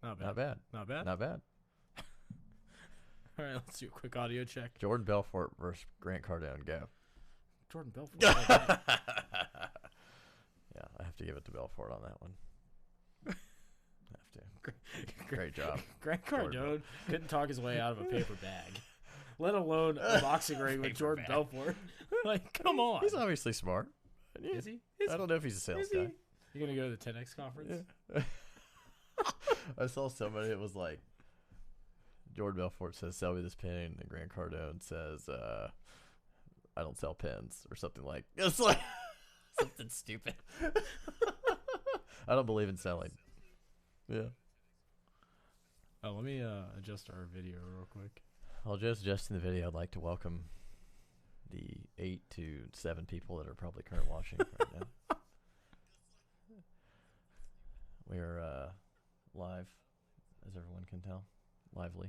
Not bad. Not bad. Not bad? Not bad. All right, let's do a quick audio check. Jordan Belfort versus Grant Cardone. Go. Jordan Belfort. Yeah, I have to give it to Belfort on that one. Have to. Great job. Grant Cardone couldn't talk his way out of a paper bag, let alone a boxing ring with Jordan Belfort. Like, come on. He's obviously smart. Is he? I don't know if he's a sales guy. You gonna go to the 10X conference? Yeah. I saw somebody that was like, Jordan Belfort says, "Sell me this pen," and Grant Cardone says, "I don't sell pens," or something like. It's like something stupid. I don't believe in selling. Yeah. Oh, let me adjust our video real quick. I'll just adjust in the video. I'd like to welcome the 8 to 7 people that are probably currently watching right now. We're live, as everyone can tell. Lively.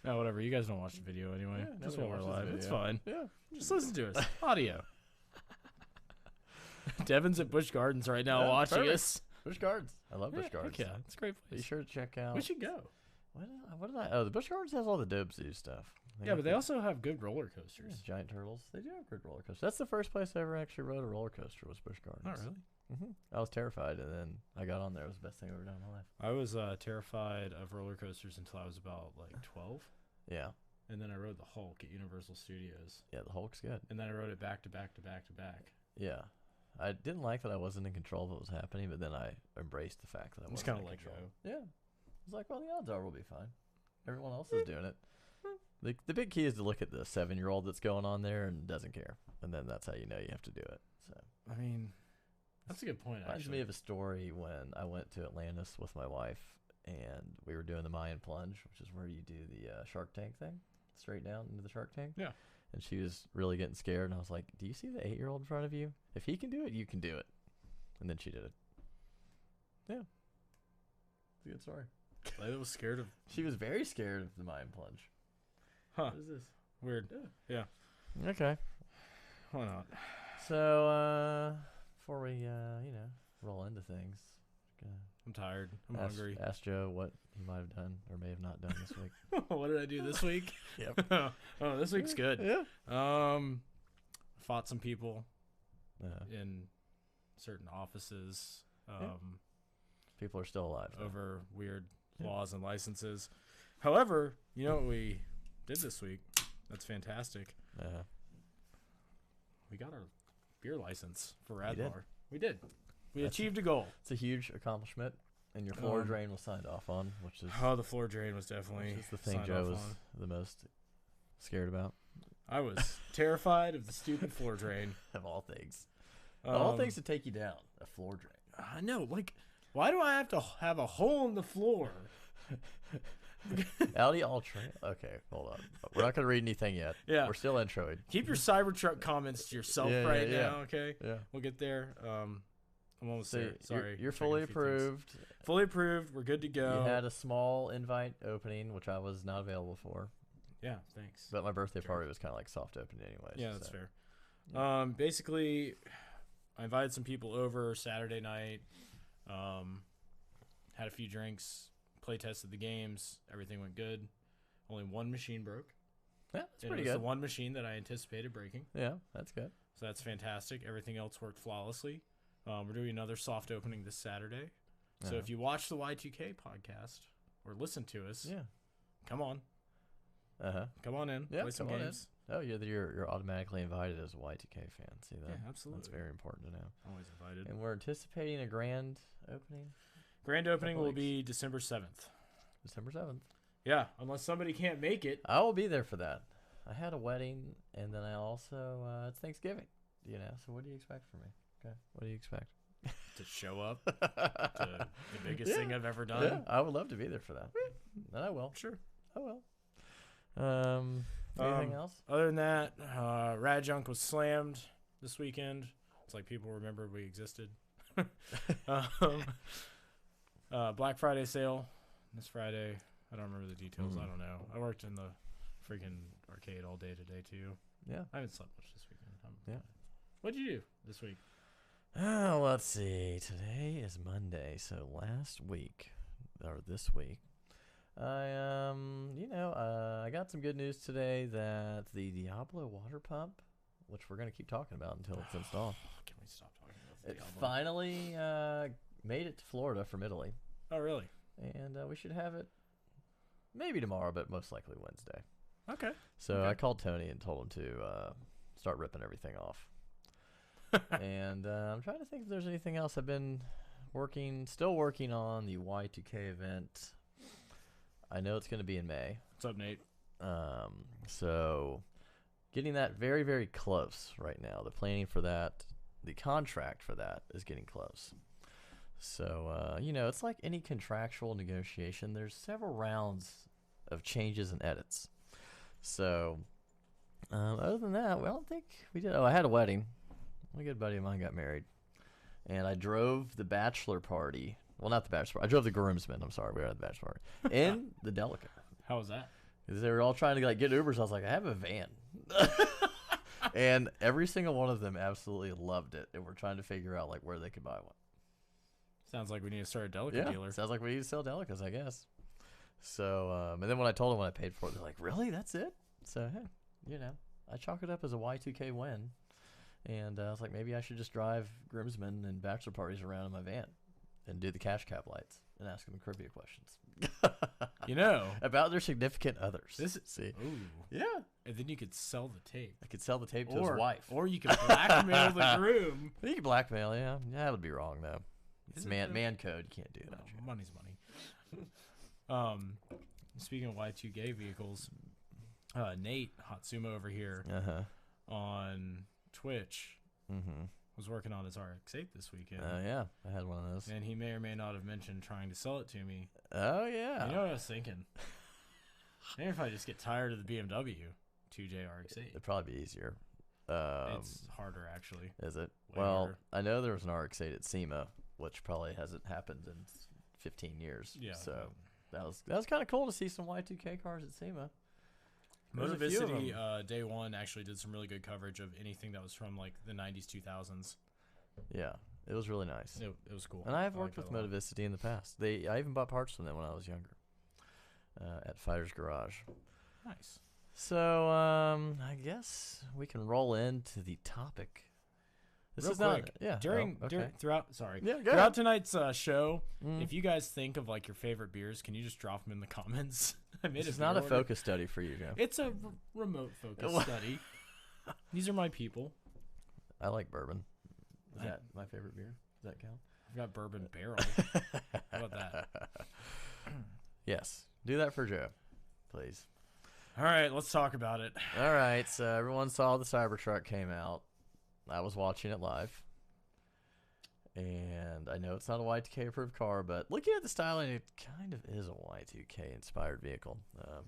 No, whatever. You guys don't watch the video anyway. Yeah, Just nobody when we're watches the live. It's video. fine. Yeah. Just listen to us. Audio. Devin's at Busch Gardens right now Yeah, watching perfect. us. Busch Gardens. I love Busch Gardens. Yeah, it's a great Be place. sure to check out. We should go. What did I? Oh, the Busch Gardens has all the dope zoo stuff. Yeah, but they also have good roller coasters. Giant turtles. They do have good roller coasters. That's the first place I ever actually rode a roller coaster was Busch Gardens. Not really. I was terrified, and then I got on there. It was the best thing I've ever done in my life. I was terrified of roller coasters until I was about like 12, Yeah. and then I rode the Hulk at Universal Studios, Yeah, the Hulk's good. and then I rode it back to back to back to back. Yeah. I didn't like that I wasn't in control of what was happening, but then I embraced the fact that I Just wasn't kind in of let control. go. Yeah. It's like, well, the odds are we'll be fine. Everyone else is doing it. The big key is to look at the 7-year-old that's going on there and doesn't care. And then that's how you know you have to do it. So I mean, that's a good point. reminds Actually, me of a story when I went to Atlantis with my wife and we were doing the Mayan plunge, which is where you do the Shark Tank thing, straight down into the Shark Tank. Yeah. And she was really getting scared, and I was like, "Do you see the 8-year-old in front of you? If he can do it, you can do it." And then she did it. Yeah. It's a good story. I was scared of. She was very scared of the Mayan plunge. Huh? What is this? Weird. Yeah. Okay. Why not? So, before we, roll into things, I'm tired. I'm hungry. ask Joe what he might have done or may have not done this week. What did I do this week? Yep. Oh, this week's good. Yeah. Fought some people Uh, in certain offices. people are still alive. though. Over weird Yeah. laws and licenses. However, you know what we did this week? That's fantastic. We got our beer license for We did. Radbar. We did. We That's achieved a goal. It's a huge accomplishment, and your floor drain was signed off on, which is Oh, the floor drain was definitely the thing signed Joe off was on. the most scared about I was terrified of the stupid floor drain. of all things. Of all things to take you down, a floor drain. I know. Like, why do I have to have a hole in the floor? Audi Ultra. Okay, hold on. We're not going to read anything yet. Yeah. We're still introing. Keep your Cybertruck comments to yourself Yeah, right yeah, now, okay? Yeah. We'll get there. I'm almost So there. Sorry. you're checking fully a few things. approved. Fully approved. We're good to go. You had a small invite opening, which I was not available for. Yeah, thanks. But my birthday party was kind of like soft opening anyways. Yeah, that's so. fair. Yeah. Basically, I invited some people over Saturday night. Had a few drinks. Play tested the games. Everything went good. Only one machine broke. Yeah, that's And pretty it was good. the one machine that I anticipated breaking. Yeah, that's good. So that's fantastic. Everything else worked flawlessly. We're doing another soft opening this Saturday. So Uh-huh. if you watch the Y2k podcast or listen to us, Yeah. come on. Uh-huh. Come on in. Yeah, play some come on in. games. Oh, you're automatically invited as a Y2K fan. See that? Yeah, absolutely. That's very important to know. Always invited. And we're anticipating a grand opening Grand opening couple will weeks. be December 7th. December 7th. Yeah, unless somebody can't make it. I will be there for that. I had a wedding, and then I also it's Thanksgiving. So what do you expect from me? Okay, what do you expect? To show up to the biggest Yeah. thing I've ever done. Yeah, I would love to be there for that. And I will. Sure. I will. Anything else? Other than that, Rad Junk was slammed this weekend. It's like people remembered we existed. Black Friday sale this Friday. I don't remember the details. I don't know. I worked in the freaking arcade all day today too. Yeah. I haven't slept much this weekend. Yeah. What'd you do this week? Oh, let's see. Today is Monday, so last week, or this week, I got some good news today that the Diablo water pump, which we're gonna keep talking about until it's installed, Can we stop talking about the it Diablo? finally made it to Florida from Italy, Oh, really? and we should have it maybe tomorrow, but most likely Wednesday. Okay. So Okay. I called Tony and told him to start ripping everything off. And I'm trying to think if there's anything else. I've been still working on the Y2k event. I know it's going to be in May. What's up, Nate? So getting that very, very close right now. The planning for that, the contract for that is getting close. So, it's like any contractual negotiation. There's several rounds of changes and edits. So, other than that, I don't think we did. Oh, I had a wedding. A good buddy of mine got married. And I drove the bachelor party. Well, not the bachelor party. I drove the groomsmen. I'm sorry. We were at the bachelor party. In the Delica. How was that? Because they were all trying to get Ubers. I was like, I have a van. And every single one of them absolutely loved it. And we're trying to figure out where they could buy one. Sounds like we need to start a Delica dealer. Sounds like we need to sell Delicas, I guess. So, and then when I told them what I paid for it, they're like, really? That's it? So, hey, I chalk it up as a Y2K win. And I was like, maybe I should just drive groomsmen and bachelor parties around in my van and do the cash cab lights and ask them trivia questions. About their significant others. See? Ooh. Yeah. And then you could sell the tape. I could sell the tape to his wife. Or you could blackmail the groom. You can blackmail, yeah. That would be wrong, though. It's Is it man code. You can't do that. No, money's money. Speaking of Y2K vehicles, Nate Hot Sumo over here on Twitch was working on his RX-8 this weekend. Oh, yeah. I had one of those. And he may or may not have mentioned trying to sell it to me. Oh, yeah. You know what I was thinking? Maybe if I just get tired of the BMW 2J RX-8. It'd probably be easier. It's harder, actually. Is it? Way Well, harder. I know there was an RX-8 at SEMA, which probably hasn't happened in 15 years. Yeah. So that was kind of cool to see some Y2K cars at SEMA. There's a few of Motivicity Day One actually did some really good coverage of anything that was from the 90s, 2000s. Yeah, it was really nice. It was cool. And I have worked liked with it a lot. Motivicity in the past. I even bought parts from them when I was younger at Fighter's Garage. Nice. So I guess we can roll into the topic. This Real is quick, not throughout tonight's show, Mm. if you guys think of your favorite beers, can you just drop them in the comments? I made This is beer not a order. focus study for you, Joe. It's a remote focus study. These are my people. I like bourbon. Is that my favorite beer? Does that count? I've got bourbon barrel. How about that? Yes. Do that for Joe, please. All right, let's talk about it. All right. So everyone saw the Cybertruck came out. I was watching it live. And I know it's not a Y2K approved car, but looking at the styling, it kind of is a Y2K inspired vehicle.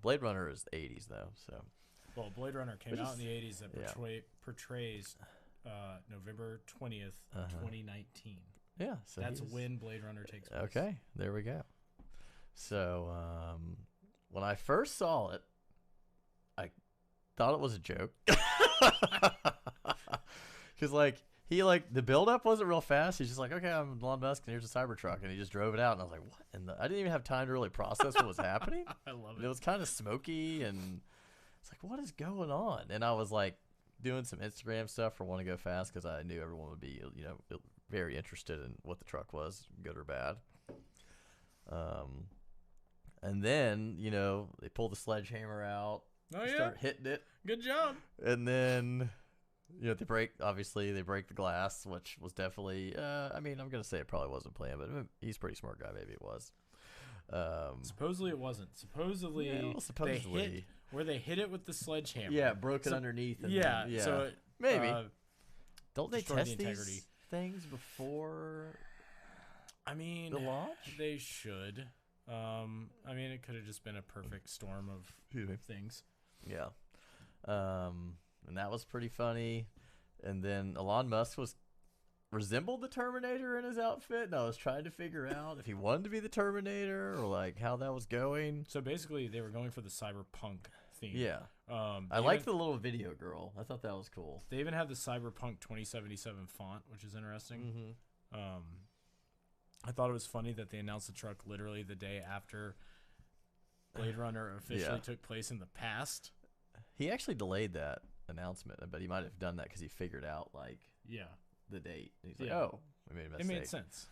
Blade Runner is the 80s, though. So Well, Blade Runner came Which out is- in the 80s that yeah. portrays November 20th, 2019. yeah. So That's he's- when Blade Runner takes place. Okay, there we go. So when I first saw it, I thought it was a joke. Because the build-up wasn't real fast. He's just like, okay, I'm Elon Musk, and here's a Cybertruck, and he just drove it out, and I was like, what? And I didn't even have time to really process what was happening. I love And it. it was kind of smoky, and it's like, what is going on? And I was doing some Instagram stuff for Want to Go Fast because I knew everyone would be, very interested in what the truck was, good or bad. And then, they pull the sledgehammer out, Oh, yeah. start hitting it, Good job. and then, they break the glass, which was definitely, I'm going to say it probably wasn't planned, but he's a pretty smart guy. Maybe it was. Supposedly it wasn't. Supposedly, Yeah, well, supposedly. they hit it with the sledgehammer. Yeah, broke it underneath. And Yeah. then, So it, maybe. Don't they destroyed the test integrity. these things before I mean, the launch? they should. It could have just been a perfect storm of things. Yeah. And that was pretty funny. And then Elon Musk resembled the Terminator in his outfit, and I was trying to figure out if he wanted to be the Terminator or how that was going. So basically, they were going for the cyberpunk theme. Yeah. I like the little video girl. I thought that was cool. They even have the Cyberpunk 2077 font, which is interesting. Mm-hmm. I thought it was funny that they announced the truck literally the day after Blade Runner officially took place in the past. He actually delayed that announcement, but he might have done that because he figured out the date. And he's like, oh, we made a mistake. It made sense.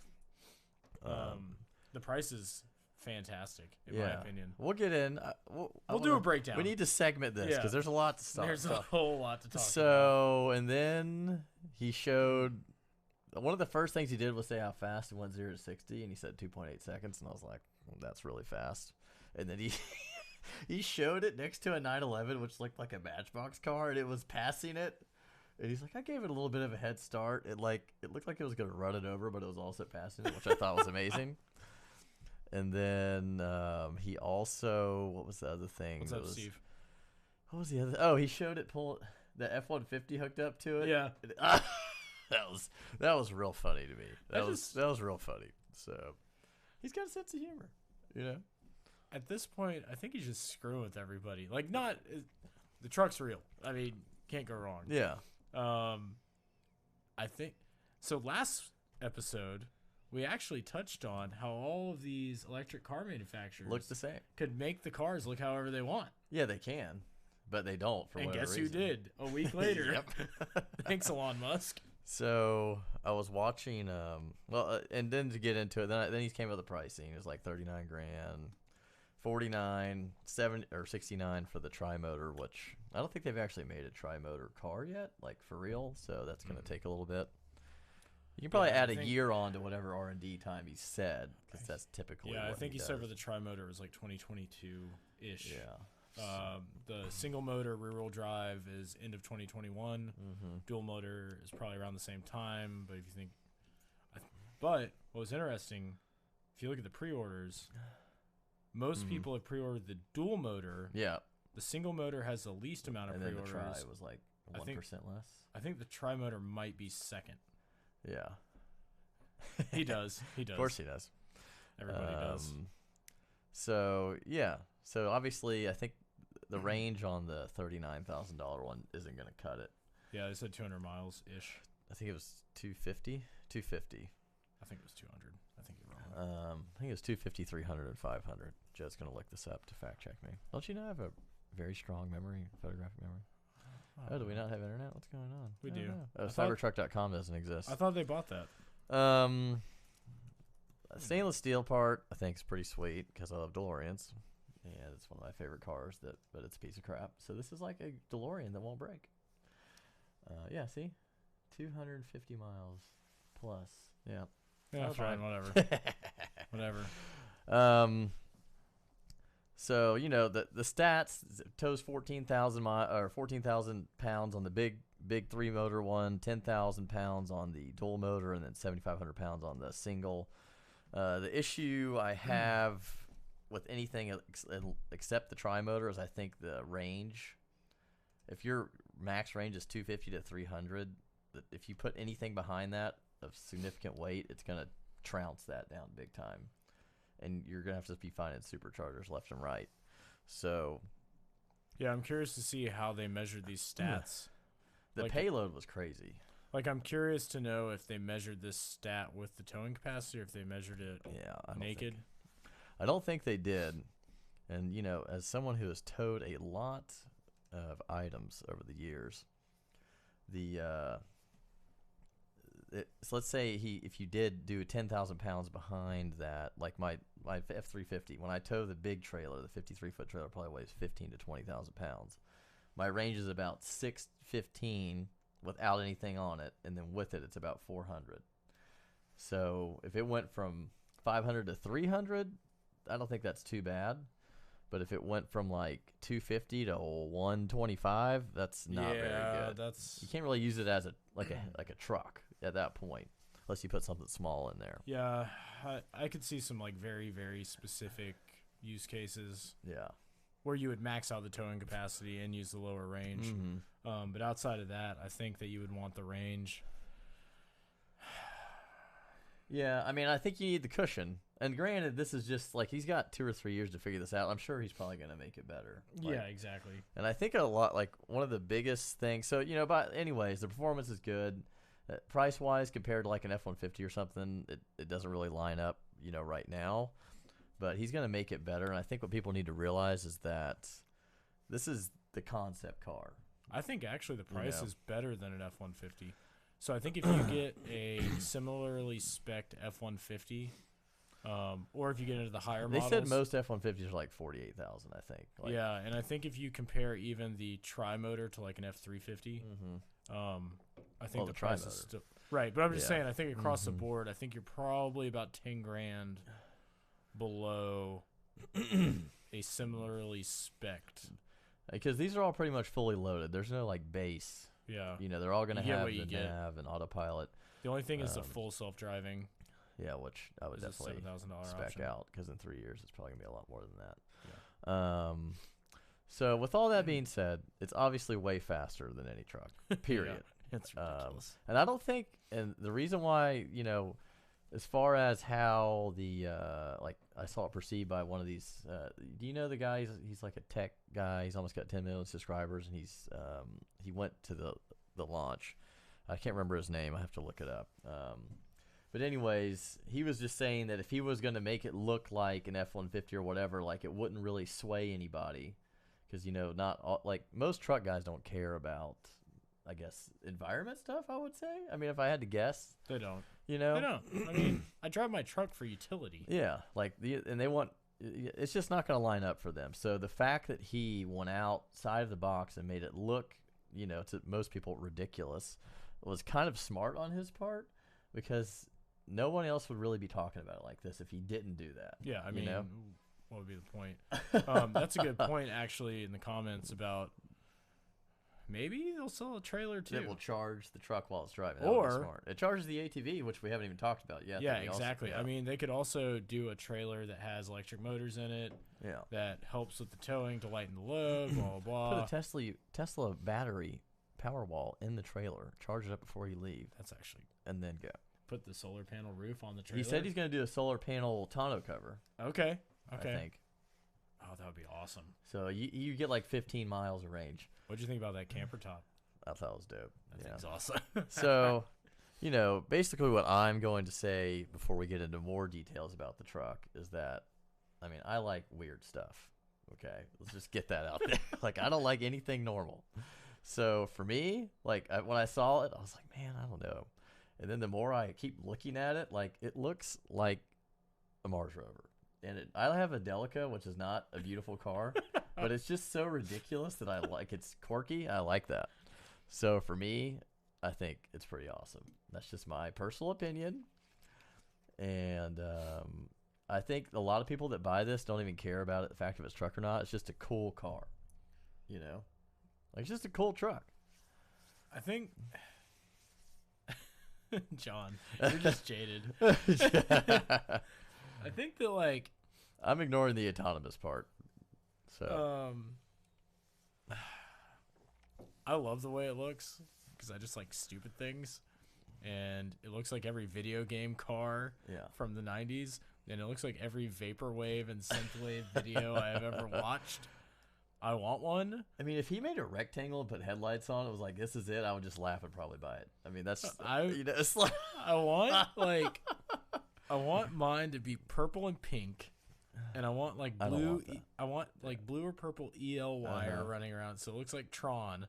The price is fantastic, in my opinion. We'll get in. We'll do a breakdown. We need to segment this because there's a lot to talk. There's a whole lot to talk about. So, and then he showed. One of the first things he did was say how fast he went 0 to 60, and he said 2.8 seconds, and I was like, well, that's really fast. And then he showed it next to a 911, which looked like a Matchbox car, and it was passing it. And he's like, I gave it a little bit of a head start. It looked like it was going to run it over, but it was also passing it, which I thought was amazing. And then he also, what was the other thing? What's up, Steve? What was the other? Oh, he showed it the F-150 hooked up to it. Yeah. That was real funny to me. That was real funny. So he's got a sense of humor, you know. At this point, I think he's just screwing with everybody. Like, the truck's real. I mean, can't go wrong. Yeah. I think so. Last episode, we actually touched on how all of these electric car manufacturers look the same. Could make the cars look however they want. Yeah, they can, but they don't. For whatever reason. And guess who did? A week later. Thanks, Elon Musk. So I was watching, and then to get into it, then he came with the pricing. It was like $39,000, $49,000, $70,000 or $69,000 for the tri-motor, which I don't think they've actually made a tri-motor car yet, like for real. So that's going to take a little bit. You can probably add a year on to whatever R&D time he said, because that's typically. Yeah, what I think he does. said for the tri-motor was like 2022-ish. Yeah. The single motor rear-wheel drive is end of 2021. Mm-hmm. Dual motor is probably around the same time. But if you think, but what was interesting, if you look at the pre-orders, most people have pre-ordered the dual motor. Yeah. The single motor has the least amount of pre-orders. And then the tri was like 1% less. I think the tri-motor might be second. Yeah. He does. He does. Of course he does. Everybody does. So, yeah. So, obviously, I think the range on the $39,000 one isn't going to cut it. Yeah, they said 200 miles-ish. I think it was 250. 250. I think it was 200. I think you're wrong. I think it was 250, 300, and 500. Joe's going to look this up to fact-check me. Don't you know I have a very strong memory, photographic memory? Oh, do we not have internet? What's going on? We do. Oh, cybertruck.com doesn't exist. I thought they bought that. Stainless steel part, I think, is pretty sweet because I love DeLoreans. And it's one of my favorite cars, but it's a piece of crap. So this is like a DeLorean that won't break. Yeah, see? 250 miles plus. Yeah. Yeah, fine, whatever. Whatever. So, you know, the stats, tows 14,000 or 14,000 pounds on the big 3-motor one, 10,000 pounds on the dual motor, and then 7,500 pounds on the single. The issue I have with anything except the tri-motor is I think the range. If your max range is 250 to 300, if you put anything behind that of significant weight, it's going to trounce that down big time. And you're going to have to be finding superchargers left and right. So, yeah, I'm curious to see how they measured these stats. The payload was crazy. Like, I'm curious to know if they measured this stat with the towing capacity or if they measured it naked. I don't think they did. And, you know, as someone who has towed a lot of items over the years, so let's say if you did do 10,000 pounds behind that, like my F-350, when I tow the big trailer, the 53-foot trailer probably weighs 15 to 20,000 pounds. My range is about 615 without anything on it, and then with it, it's about 400. So if it went from 500 to 300, I don't think that's too bad. But if it went from like 250 to 125, that's not very good. You can't really use it as a truck at that point, unless you put something small in there. Yeah, I could see some like very, very specific use cases. Yeah. Where you would max out the towing capacity and use the lower range. Mm-hmm. But outside of that, I think that you would want the range. Yeah, I mean, I think you need the cushion. And granted, this is just like he's got 2 or 3 years to figure this out. I'm sure he's probably going to make it better. Yeah, exactly. And I think a lot, like one of the biggest things. So, you know, but anyways, the performance is good. Price wise, compared to like an F-150 or something, it doesn't really line up, right now. But he's going to make it better, and I think what people need to realize is that this is the concept car. I think actually the price is better than an F-150. So I think if you get a similarly spec'd F-150, or if you get into the higher models. They said most F-150s are like $48,000, I think. Yeah, and I think if you compare even the tri-motor to like an F-350, I think the price is still right. But I'm just saying, I think across the board, I think you're probably about 10 grand below a similarly spec'd. Because these are all pretty much fully loaded. There's no like base. Yeah. They're all going to have the nav and autopilot. The only thing is the full self-driving. Yeah, which I would definitely spec option. out, because in 3 years it's probably going to be a lot more than that. Yeah. So with all that being said, it's obviously way faster than any truck, period. It's ridiculous. And I don't think, and the reason why, as far as how the, I saw it perceived by one of these, do you know the guy? He's like a tech guy. He's almost got 10 million subscribers, and he went to the launch. I can't remember his name. I have to look it up. But anyways, he was just saying that if he was going to make it look like an F-150 or whatever, like it wouldn't really sway anybody. Because, not all, like most truck guys don't care about, I guess, environment stuff, I would say. I mean, if I had to guess. They don't. They don't. I mean, I drive my truck for utility. Yeah. And they want, it's just not going to line up for them. So the fact that he went outside of the box and made it look, to most people ridiculous was kind of smart on his part, because no one else would really be talking about it like this if he didn't do that. Yeah, I mean, what would be the point? That's a good point, actually, in the comments about maybe they'll sell a trailer, too. It will charge the truck while it's driving. That would be smart. It charges the ATV, which we haven't even talked about yet. Yeah, exactly. I mean, they could also do a trailer that has electric motors in it. Yeah. That helps with the towing to lighten the load, blah, blah, blah. Put a Tesla battery Powerwall in the trailer. Charge it up before you leave. That's actually... And then go. Put the solar panel roof on the trailer. He said he's going to do a solar panel tonneau cover. Okay. I think. Oh, that would be awesome. So you get like 15 miles of range. What'd you think about that camper top? I thought it was dope. That thing's awesome. So, basically what I'm going to say before we get into more details about the truck is that, I mean, I like weird stuff. Okay? Let's just get that out there. Like, I don't like anything normal. So for me, like when I saw it, I was like, man, I don't know. And then the more I keep looking at it, like it looks like a Mars rover. And I have a Delica, which is not a beautiful car, but it's just so ridiculous that I like. It's quirky. I like that. So for me, I think it's pretty awesome. That's just my personal opinion. And I think a lot of people that buy this don't even care about it, the fact if it's truck or not. It's just a cool car, Like, it's just a cool truck. I think, John, you're just jaded. I think that, like... I'm ignoring the autonomous part. So. I love the way it looks, because I just like stupid things. And it looks like every video game car from the 90s. And it looks like every vaporwave and synthwave video I have ever watched. I want one. I mean, if he made a rectangle and put headlights on, it was like, this is it, I would just laugh and probably buy it. I mean, that's it's like I want mine to be purple and pink, and I want like blue. I want like blue or purple EL wire running around, so it looks like Tron.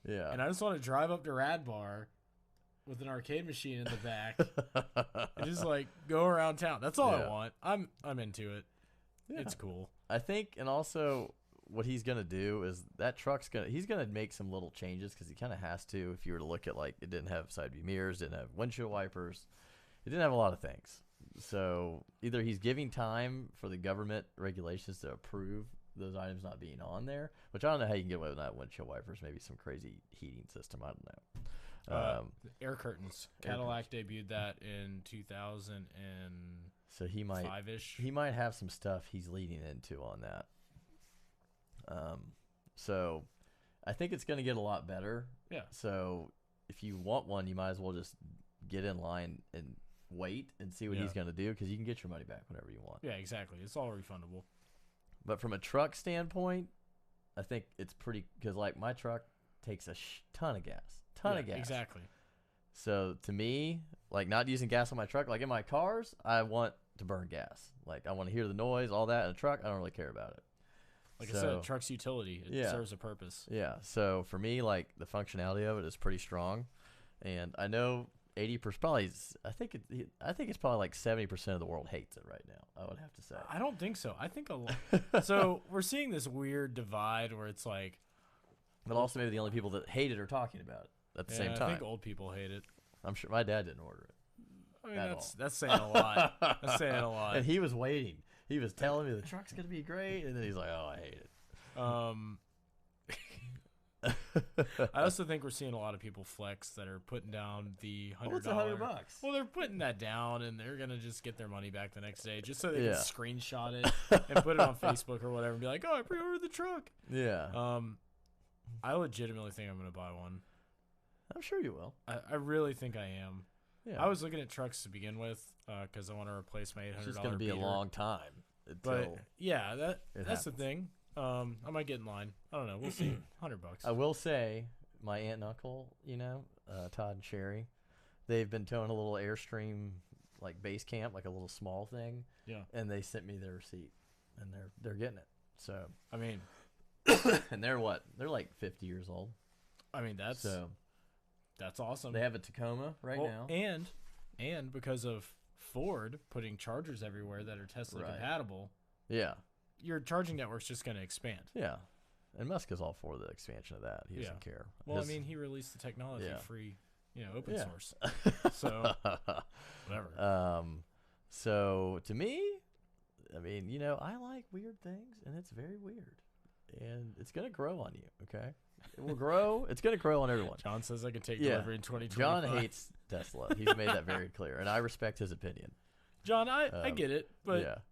Yeah. And I just want to drive up to Rad Bar with an arcade machine in the back and just like go around town. That's all I want. I'm into it. Yeah. It's cool. I think, and also what he's gonna do is that he's gonna make some little changes, because he kind of has to. If you were to look at, like, it didn't have side view mirrors, didn't have windshield wipers, it didn't have a lot of things. So either he's giving time for the government regulations to approve those items not being on there, which I don't know how you can get away with not windshield wipers. Maybe some crazy heating system. I don't know. Air curtains. Cadillac debuted that in 2005-ish. So he might have some stuff he's leading into on that. So I think it's going to get a lot better. Yeah. So if you want one, you might as well just get in line and wait and see what he's going to do, because you can get your money back whenever you want. Yeah, exactly. It's all refundable. But from a truck standpoint, I think it's pretty, because like my truck takes a ton of gas. Ton of gas. Exactly. So to me, like not using gas on my truck, like in my cars, I want to burn gas. Like I want to hear the noise, all that in a truck. I don't really care about it. Like I said, a truck's utility. It serves a purpose. Yeah. So for me, like the functionality of it is pretty strong, and I know 80% probably. I think it's probably like 70% of the world hates it right now. I would have to say. I don't think so. I think a lot. So we're seeing this weird divide where it's like, but also maybe the only people that hate it are talking about it at the same time. I think old people hate it. I'm sure my dad didn't order it. I mean, that's saying a lot. That's saying a lot. And he was waiting. He was telling me the truck's gonna be great, and then he's like, "Oh, I hate it." I also think we're seeing a lot of people flex that are putting down the $100. What's $100? Well, they're putting that down, and they're gonna just get their money back the next day, just so they can screenshot it and put it on Facebook or whatever, and be like, "Oh, I pre-ordered the truck." Yeah. I legitimately think I'm gonna buy one. I'm sure you will. I really think I am. Yeah. I was looking at trucks to begin with because I want to replace my $800. It's just gonna be a long time. But yeah, that's the thing. I might get in line. I don't know. We'll see. $100. I will say, my aunt and uncle, Todd and Sherry, they've been towing a little Airstream like base camp, like a little small thing. Yeah. And they sent me their receipt, and they're getting it. So I mean, and they're what? They're like 50 years old. I mean that's awesome. They have a Tacoma right now, and because of Ford putting chargers everywhere that are Tesla compatible. Yeah. Your charging network's just going to expand. Yeah. And Musk is all for the expansion of that. He doesn't care. Well, I mean, he released the technology free, open source. So, whatever. So, to me, I mean, I like weird things, and it's very weird. And it's going to grow on you, okay? It will grow. It's going to grow on everyone. John says I can take delivery in 2025. John hates Tesla. He's made that very clear, and I respect his opinion. John, I get it, but...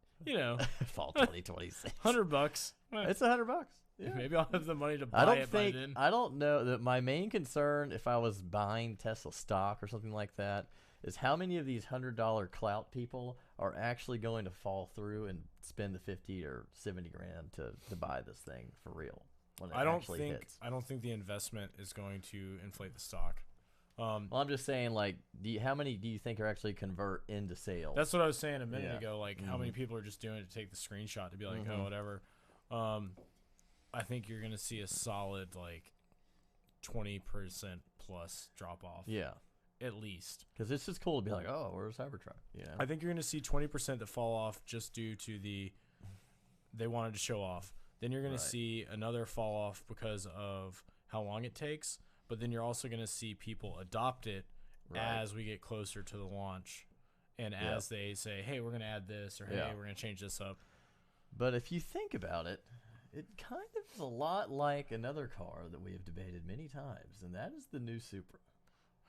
fall 2026. $100. It's $100. Yeah. Maybe I'll have the money to buy it by then. I don't know that my main concern, if I was buying Tesla stock or something like that, is how many of these $100 clout people are actually going to fall through and spend the 50 or 70 grand to buy this thing for real. When it actually hits. I don't think the investment is going to inflate the stock. Well, I'm just saying, like, how many do you think are actually convert into sales? That's what I was saying a minute ago. Like, how many people are just doing it to take the screenshot to be like, oh, whatever. I think you're gonna see a solid 20% plus drop off. Yeah, at least. Because it's just cool to be like, oh, we're a Cybertruck. I think you're gonna see 20% that fall off just due to they wanted to show off. Then you're gonna see another fall off because of how long it takes. But then you're also going to see people adopt it as we get closer to the launch and as they say, hey, we're going to add this or, hey, we're going to change this up. But if you think about it, it kind of is a lot like another car that we have debated many times, and that is the new Supra.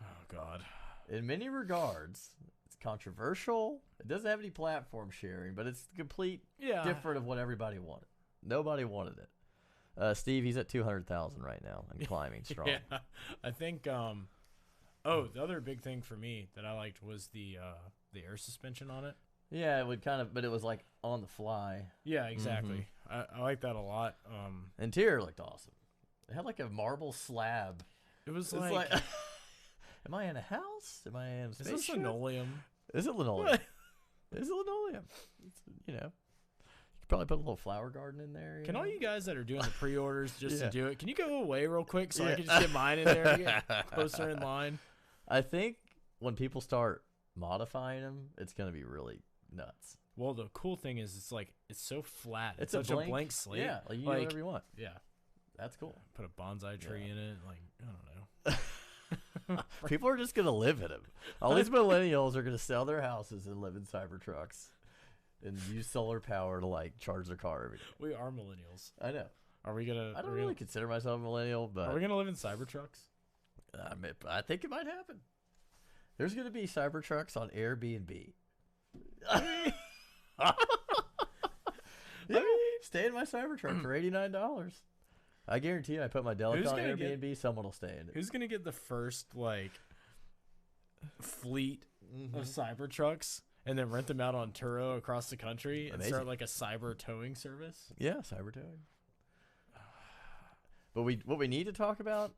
Oh, God. In many regards, it's controversial. It doesn't have any platform sharing, but it's complete different of what everybody wanted. Nobody wanted it. Steve, he's at 200,000 right now and climbing strong. Yeah, I think. The other big thing for me that I liked was the air suspension on it. Yeah, it would but it was like on the fly. Yeah, exactly. I like that a lot. Interior looked awesome. It had like a marble slab. It was like am I in a house? Am I in a spaceship? Is this linoleum? Is it linoleum? Is it linoleum? It's, probably put a little flower garden in there. Can all you guys that are doing the pre-orders just to do it, can you go away real quick so I can just get mine in there and get closer in line? I think when people start modifying them, it's going to be really nuts. Well, the cool thing is it's so flat. It's such a blank slate. Yeah, you do whatever you want. Yeah. That's cool. Put a bonsai tree in it. I don't know. People are just going to live in them. All these millennials are going to sell their houses and live in Cybertrucks. And use solar power to charge their car every day. We are millennials. I know. Are we gonna? I don't really consider myself a millennial, but are we gonna live in Cybertrucks? I think it might happen. There's gonna be Cybertrucks on Airbnb. Stay in my Cybertruck for $89. I guarantee you, I put my Delic on Airbnb, someone will stay in it. Who's gonna get the first fleet of Cybertrucks? And then rent them out on Turo across the country and start a cyber towing service? Yeah, cyber towing. But what we need to talk about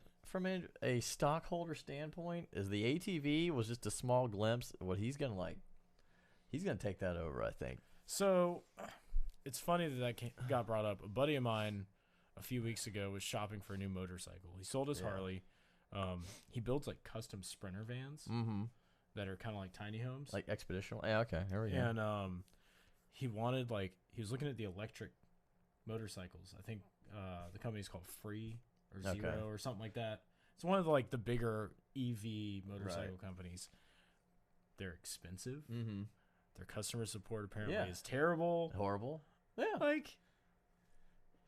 a stockholder standpoint, is the ATV was just a small glimpse. What he's gonna take that over, I think. So, it's funny that got brought up. A buddy of mine a few weeks ago was shopping for a new motorcycle. He sold his Harley. He builds like custom Sprinter vans that are kind of like tiny homes, like expeditional. Yeah, okay, here we go. And he wanted he was looking at the electric motorcycles. I think the company's called Free or Zero or something like that. It's one of the bigger EV motorcycle companies. They're expensive. Their customer support apparently is terrible. Horrible. Yeah.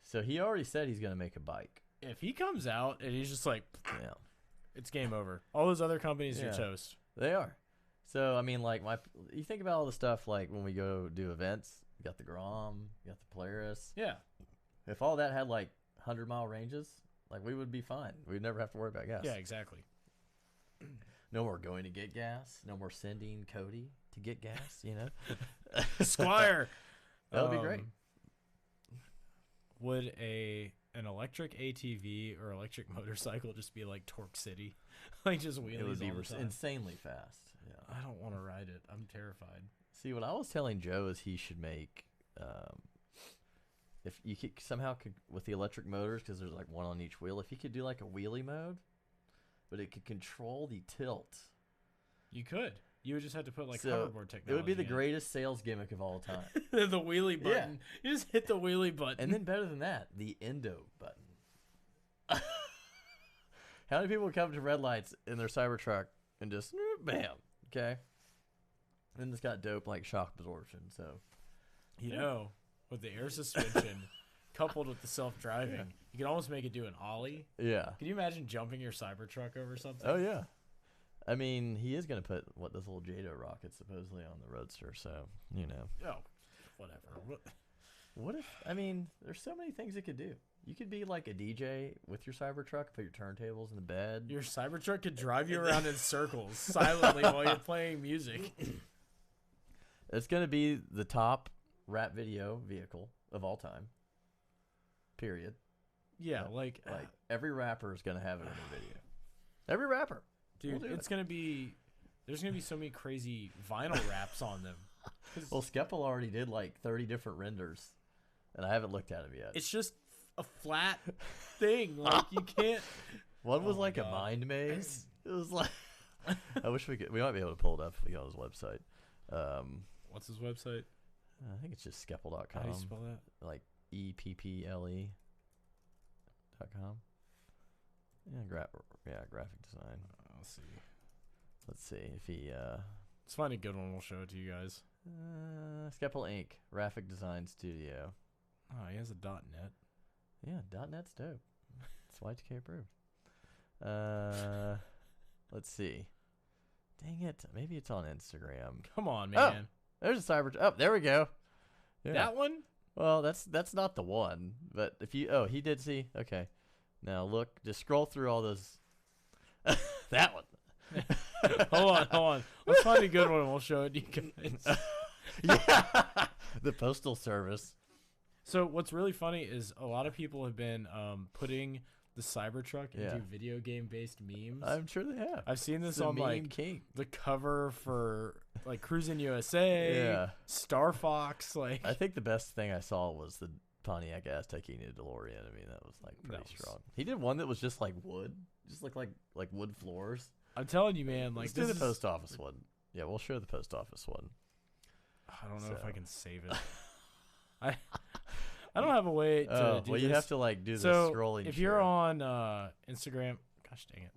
So he already said he's going to make a bike. If he comes out and he's just it's game over. All those other companies are toast. They are. So, I mean, you think about all the stuff, when we go do events, you got the Grom, you got the Polaris. Yeah. If all that had, 100-mile ranges, we would be fine. We'd never have to worry about gas. Yeah, exactly. No more going to get gas. No more sending Cody to get gas, Squire. That would be great. Would an electric ATV or electric motorcycle just be like Torque City? Just wheelies? It would be all the time? insanely fast. Yeah. I don't want to ride it. I'm terrified. See, what I was telling Joe is he should make, if you could somehow with the electric motors, because there's one on each wheel, if you could do a wheelie mode, but it could control the tilt. You could. You would just have to put hoverboard technology. It would be the greatest sales gimmick of all time. The wheelie button. You just hit the wheelie button. And then better than that, the endo button. How many people come to red lights in their Cybertruck and just bam, okay? And then it's got dope shock absorption. So, with the air suspension coupled with the self-driving, you can almost make it do an ollie. Yeah. Can you imagine jumping your Cybertruck over something? Oh yeah. I mean, he is going to put this little JATO rocket supposedly on the Roadster, so Oh, whatever. What if? I mean, there's so many things it could do. You could be like a DJ with your Cybertruck, put your turntables in the bed. Your Cybertruck could drive you around in circles silently while you're playing music. It's going to be the top rap video vehicle of all time. Period. Yeah, every rapper is going to have it in their video. Every rapper. Dude, there's going to be so many crazy vinyl wraps on them. Well, Skeppel already did 30 different renders, and I haven't looked at them yet. It's just a flat thing. You can't. One was a mind maze. It was I wish we might be able to pull it up if we go on his website. What's his website? I think it's just Skeppel.com. How do you spell that? EPPLE.com. Yeah, graphic design. Let's see if he. Let's find a good one. We'll show it to you guys. Skeppel Inc. Graphic Design Studio. Oh, he has a .net. Yeah, .net's dope. It's Y2k approved. Let's see. Dang it! Maybe it's on Instagram. Come on, man. Oh, there's a cyber. Oh, there we go. Yeah. That one? Well, that's not the one. But if you, he did see. Okay. Now look, just scroll through all those. That one. hold on. Let's find a good one and we'll show it to you guys. Yeah. The Postal Service. So what's really funny is a lot of people have been putting the Cybertruck into video game based memes. I'm sure they have. I've seen this on the cover for Cruisin' USA, Star Fox. I think the best thing I saw was the Pontiac Aztek eating a DeLorean. I mean, that was pretty strong. He did one that was just wood, just looked like wood floors. I'm telling you, man. Let's do the post office one. Yeah, we'll show the post office one. I don't know if I can save it. I don't have a way to do well, this. you have to do the scrolling. If you're on Instagram, gosh dang it,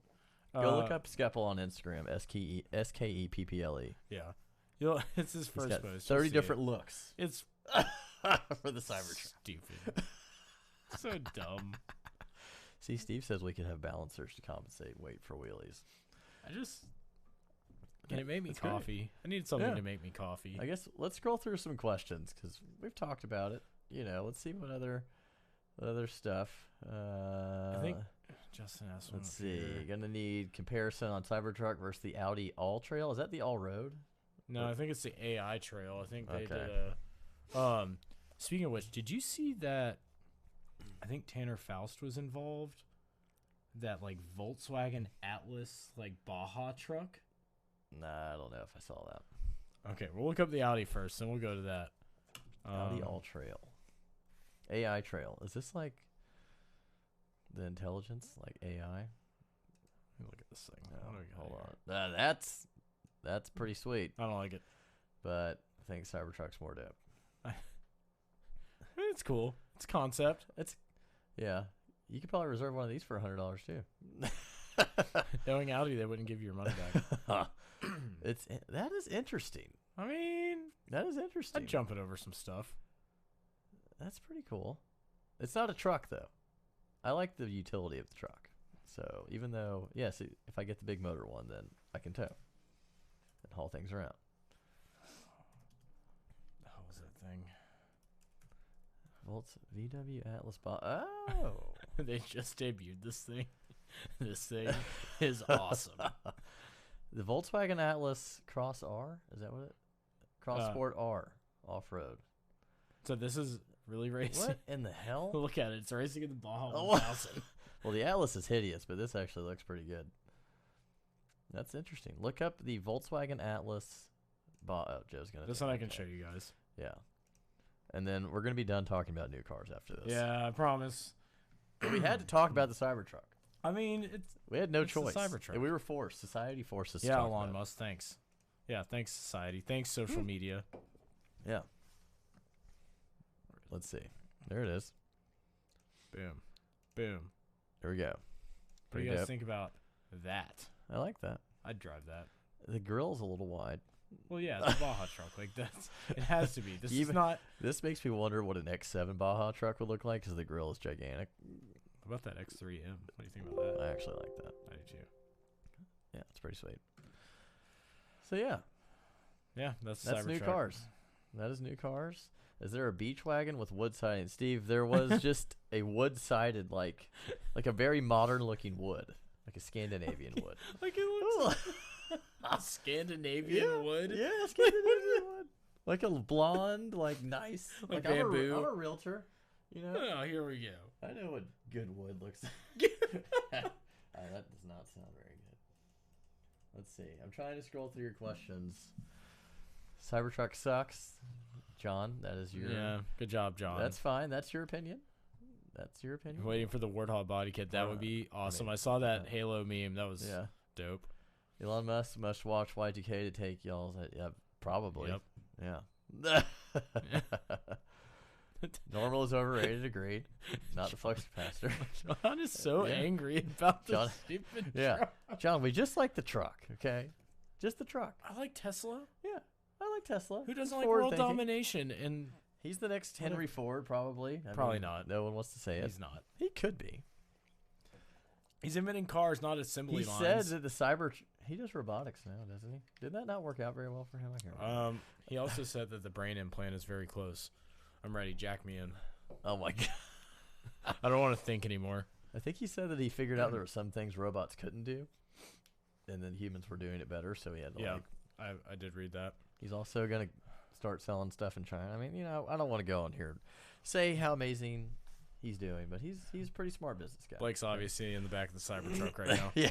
go look up Skeppel on Instagram. SKEPPLE. Yeah, it's his first post. 30 different looks. It's for the Cybertruck. Stupid. So dumb. See, Steve says we could have balancers to compensate weight for wheelies. Can it make me coffee? Great. I need something to make me coffee. I guess let's scroll through some questions because we've talked about it. Let's see what other stuff. I think Justin asked one. Let's see. You're gonna need comparison on Cybertruck versus the Audi All Trail. Is that the All Road? No, I think it's the AI Trail. I think they did a. Speaking of which, did you see that? I think Tanner Faust was involved. that like Volkswagen Atlas like Baja truck? Nah, I don't know if I saw that. Okay, we'll look up the Audi first, and we'll go to that. Audi All Trail. AI Trail. Is this like the intelligence, like AI? Let me look at this thing. No, hold on. That's pretty sweet. I don't like it. But I think Cybertruck's more dope. It's cool. It's concept. Yeah. You could probably reserve one of these for $100 too. Knowing Audi, they wouldn't give you your money back. That is interesting. I mean, that is interesting. I'd jump it over some stuff. That's pretty cool. It's not a truck though. I like the utility of the truck. So even though, yes, if I get the big motor one, then I can tow and haul things around. What was that thing? Volts VW Atlas. Oh, they just debuted this thing. This thing is awesome. The Volkswagen Atlas Cross R, is that what it? Cross Sport R off-road. So this is really racing. What in the hell? Look at it. It's racing in the Baja 1000. Well, the Atlas is hideous, but this actually looks pretty good. That's interesting. Look up the Volkswagen Atlas. Joe's going to. This one I can show you guys. Yeah. And then we're going to be done talking about new cars after this. Yeah, I promise. But we had to talk about the Cybertruck. I mean, we had no choice. The Cybertruck. We were forced. Society forced us to talk talk Elon about Musk, thanks. Yeah, thanks, society. Thanks, social media. Yeah. Let's see. There it is. Boom. Boom. There we go. What do you guys think about that? I like that. I'd drive that. The grill's a little wide. Well, yeah, it's a Baja truck. Like it has to be. This is not. This makes me wonder what an X7 Baja truck would look like because the grill is gigantic. What about that X3M? What do you think about that? I actually like that. I do too. Yeah, it's pretty sweet. So yeah, that's new cars. That is new cars. Is there a beach wagon with wood siding? Steve, there was just a wood sided like a very modern looking wood, like a Scandinavian wood. Like it looks a Scandinavian wood. Yeah, Scandinavian wood. Like a blonde, like nice, like bamboo. I'm a realtor. You know. Oh, here we go. I know what good wood looks like. That does not sound very good. Let's see. I'm trying to scroll through your questions. Cybertruck sucks. John, that is your... Yeah, good job, John. That's fine. That's your opinion. That's your opinion. Waiting for the Warthog body kit. That would be awesome. I saw that Halo meme. That was dope. Elon Musk must watch Y2k to take y'all's... Yeah, probably. Yep. Yeah. Normal is overrated. Agreed. Not the flux capacitor. John is so angry about this stupid truck. John, we just like the truck, okay? Just the truck. I like Tesla. Yeah, I like Tesla. Who doesn't like world domination? And he's the next Henry Ford, probably. Probably not. No one wants to say it. He's not. He could be. He's inventing cars, not assembly lines. He said that the he does robotics now, doesn't he? Did that not work out very well for him? I can't remember. He also said that the brain implant is very close. I'm ready. Jack me in. Oh my god. I don't want to think anymore. I think he said that he figured out there were some things robots couldn't do, and then humans were doing it better. So he had to I did read that. He's also gonna start selling stuff in China. I mean, you know, I don't want to go on here say how amazing he's doing, but he's a pretty smart business guy. Blake's obviously in the back of the Cybertruck right now. Yeah.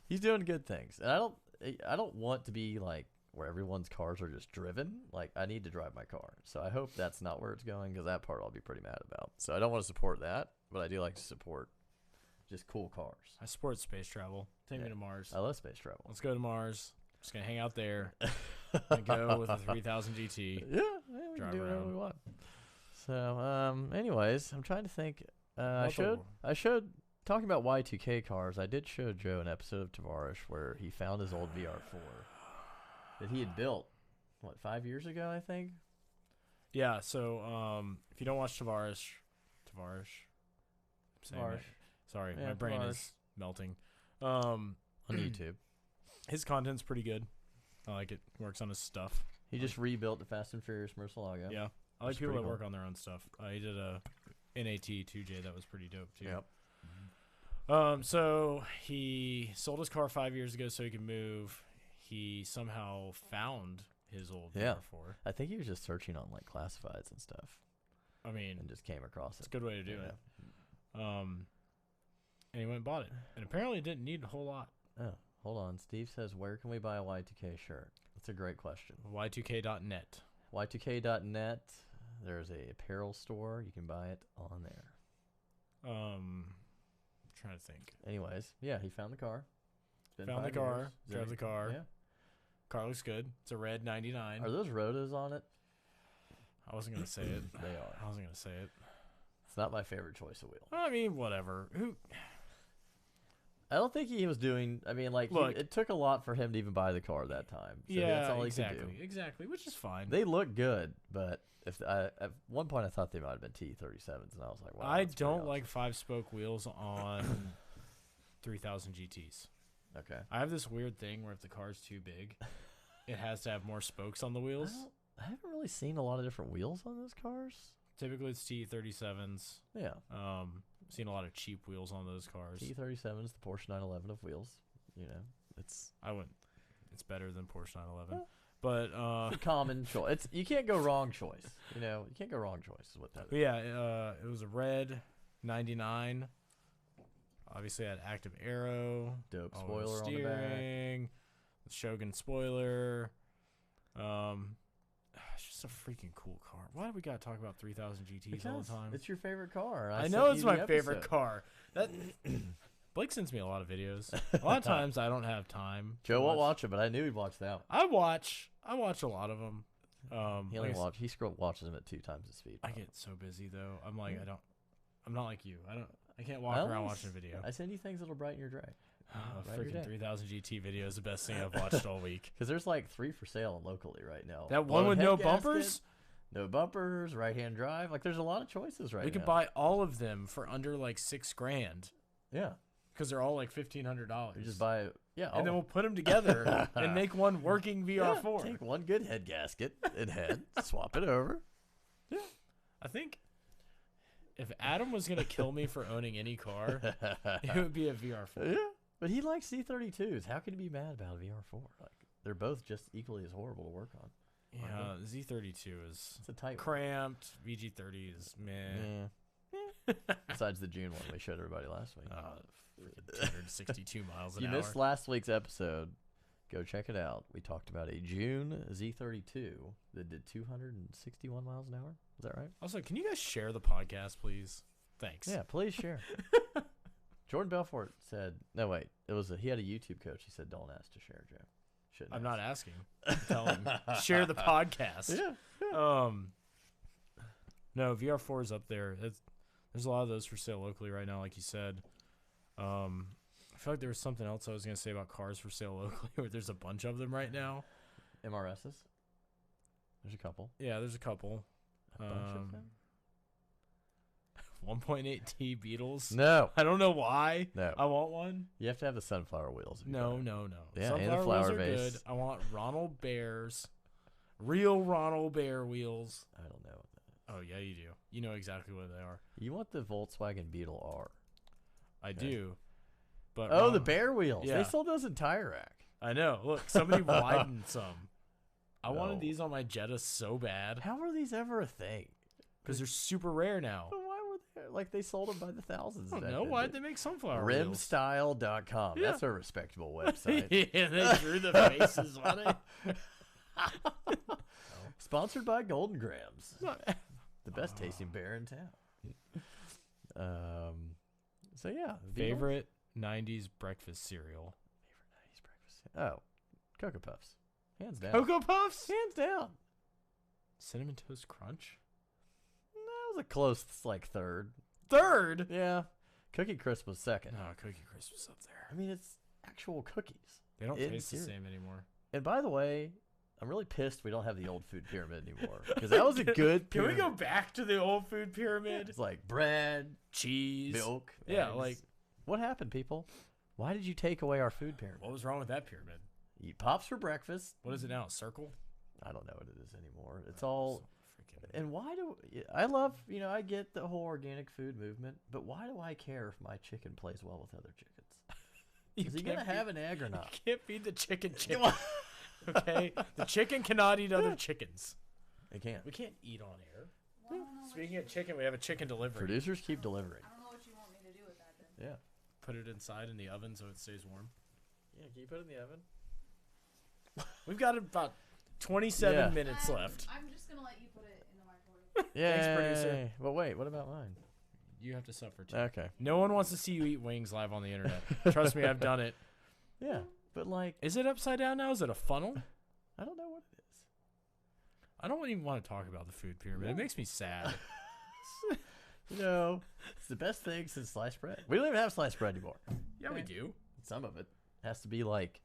He's doing good things, and I don't want to be like where everyone's cars are just driven. Like, I need to drive my car. So I hope that's not where it's going, because that part I'll be pretty mad about. So I don't want to support that, but I do like to support just cool cars. I support space travel. Take me to Mars. I love space travel. Let's go to Mars. Just going to hang out there and go with a 3000 GT. Yeah, we can do whatever we want. So, anyways, I'm trying to think. I showed, talking about Y2k cars, I did show Joe an episode of Tavarish where he found his old VR4. That he had built, 5 years ago, I think? Yeah, so if you don't watch Tavarish. Sorry, my brain is melting. On YouTube. His content's pretty good. I like it. Works on his stuff. He just rebuilt the Fast and Furious Murcielago. Yeah. I like people that work on their own stuff. He did a NAT 2J that was pretty dope, too. Yep. So he sold his car 5 years ago so he could move. He somehow found his old VR4. I think he was just searching on like classifieds and stuff. I mean, and just came across it. It's a good way to do it. And he went and bought it. And apparently it didn't need a whole lot. Oh, hold on. Steve says, where can we buy a Y2k shirt? That's a great question. Y2k.net. Y2k.net. There's a apparel store. You can buy it on there. Trying to think. Anyways, yeah, he found the car. Found the car. Drove the car. Yeah. Car looks good. It's a red 99. Are those rotos on it? I wasn't going to say it. They are. I wasn't going to say it. It's not my favorite choice of wheel. I mean, whatever. I don't think he was doing. I mean, like, Look, it took a lot for him to even buy the car that time. So yeah, that's all exactly. he could do. Exactly, which is fine. They look good, but at one point I thought they might have been T37s, and I was like, wow. I don't like 5-spoke wheels on 3000 GTs. Okay. I have this weird thing where if the car's too big, it has to have more spokes on the wheels. I haven't really seen a lot of different wheels on those cars. Typically, it's T37s. Yeah. Seen a lot of cheap wheels on those cars. T37 is the Porsche 911 of wheels. You know, it's better than Porsche 911. But it's a common choice. You can't go wrong choice. You know, you can't go wrong choice is what that is. Yeah, it was a red 99. Obviously, it had active aero. Dope all spoiler on the steering, the Shogun spoiler. It's just a freaking cool car. Why do we gotta talk about 3000 GTs all the time? It's your favorite car. I know it's my favorite car. That Blake sends me a lot of videos. A lot of times I don't have time. Joe won't watch it, but I knew he'd watch that one. I watch a lot of them. He watches them at 2 times the speed. I get so busy though. I'm like I'm not like you. I can't walk around watching a video. I send you things that'll brighten your day. Freaking 3000 GT video is the best thing I've watched all week. Because there's like 3 for sale locally right now. That one with no bumpers? No bumpers, right-hand drive. Like, there's a lot of choices right now. We could buy all of them for under like $6,000. Yeah. Because they're all like $1,500. You just buy, and then we'll put them together and make one working VR4. Take one good head gasket and head, swap it over. Yeah. I think if Adam was going to kill me for owning any car, it would be a VR4. Yeah. But he likes C32s. How can he be mad about a VR4? Like, they're both just equally as horrible to work on. Yeah, Z32 is it's a tight cramped. VG30 is meh. Yeah. Besides the June one we showed everybody last week. Freaking 262 miles an hour. You missed last week's episode. Go check it out. We talked about a June Z32 that did 261 miles an hour. Is that right? Also, can you guys share the podcast, please? Thanks. Yeah, please share. Jordan Belfort said, no, wait. He had a YouTube coach. He said, don't ask to share, Joe. I'm not asking. I'm telling him. Share the podcast. Yeah. No, VR4 is up there. There's a lot of those for sale locally right now, like you said. I feel like there was something else I was going to say about cars for sale locally where there's a bunch of them right now. MRSs? There's a couple. Yeah, there's a couple. A bunch of them? 1.8T Beetles. No. I don't know why. No. I want one. You have to have the sunflower wheels. No. Yeah, sunflower and the flower wheels are base. good. I want Ronald Bears. Real Ronald Bear wheels. I don't know what that is. Oh, yeah, you do. You know exactly what they are. You want the Volkswagen Beetle R. I do. But the bear wheels. Yeah. They sold those in Tire Rack. I know. Look, somebody widened some. I wanted these on my Jetta so bad. How were these ever a thing? Because they're super rare now. But why were they? Like, they sold them by the thousands. I don't know. Why'd they make sunflower wheels? Rimstyle.com. Yeah. That's a respectable website. Yeah, they drew the faces on it. Sponsored by Golden Grams. The best tasting bear in town. So, yeah. Favorite 90s breakfast cereal. Favorite 90s breakfast. Oh, Cocoa Puffs. Hands down. Cocoa Puffs? Hands down. Cinnamon Toast Crunch? That was a close, like, third. Third? Yeah. Cookie Crisp was second. No, Cookie Crisp was up there. I mean, it's actual cookies. They don't taste the same anymore. And by the way, I'm really pissed we don't have the old food pyramid anymore. Because that was a good pyramid. Can we go back to the old food pyramid? It's like bread, cheese, milk. Yeah, eggs. like... What happened, people? Why did you take away our food pyramid? What was wrong with that pyramid? Eat Pops for breakfast. What is it now? A circle? I don't know what it is anymore. It's all... And why do... I love... I get the whole organic food movement, but why do I care if my chicken plays well with other chickens? Is he going to have an egg or not? You can't feed the chicken. Okay? The chicken cannot eat other chickens. It can't. We can't eat on air. Speaking of chicken, we have a chicken delivery. Producers keep delivering. I don't know what you want me to do with that then. Yeah. put it inside in the oven so it stays warm? Yeah, can you put it in the oven? We've got about 27 minutes left. I'm just gonna let you put it in the microwave. Yeah. Thanks, producer. But wait, what about mine? You have to suffer too. Okay. No one wants to see you eat wings live on the internet. Trust me, I've done it. Yeah, but like, Is it upside down now? Is it a funnel? I don't know what it is. I don't even want to talk about the food pyramid. It makes me sad. You know, it's the best thing since sliced bread. We don't even have sliced bread anymore. Yeah, we do. Some of it has to be like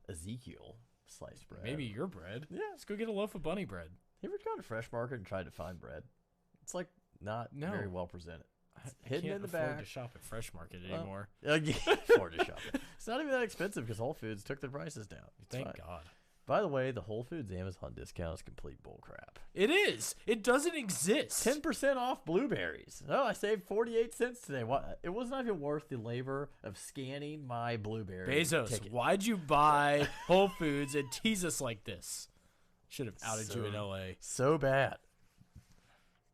Ezekiel sliced bread. Maybe your bread. Yeah. Let's go get a loaf of bunny bread. You ever gone to Fresh Market and tried to find bread? It's like not No. very well presented. I Hidden can't in the afford back. to shop at Fresh Market anymore. You can't afford to shop it. It's not even that expensive because Whole Foods took their prices down. It's Thank fine. God. By the way, the Whole Foods Amazon discount is complete bullcrap. It is. It doesn't exist. 10% off blueberries. Oh, I saved 48 cents today. What? It was not even worth the labor of scanning my blueberry Bezos, ticket. why'd you buy Whole Foods and tease us like this? Should have outed you in LA. So bad.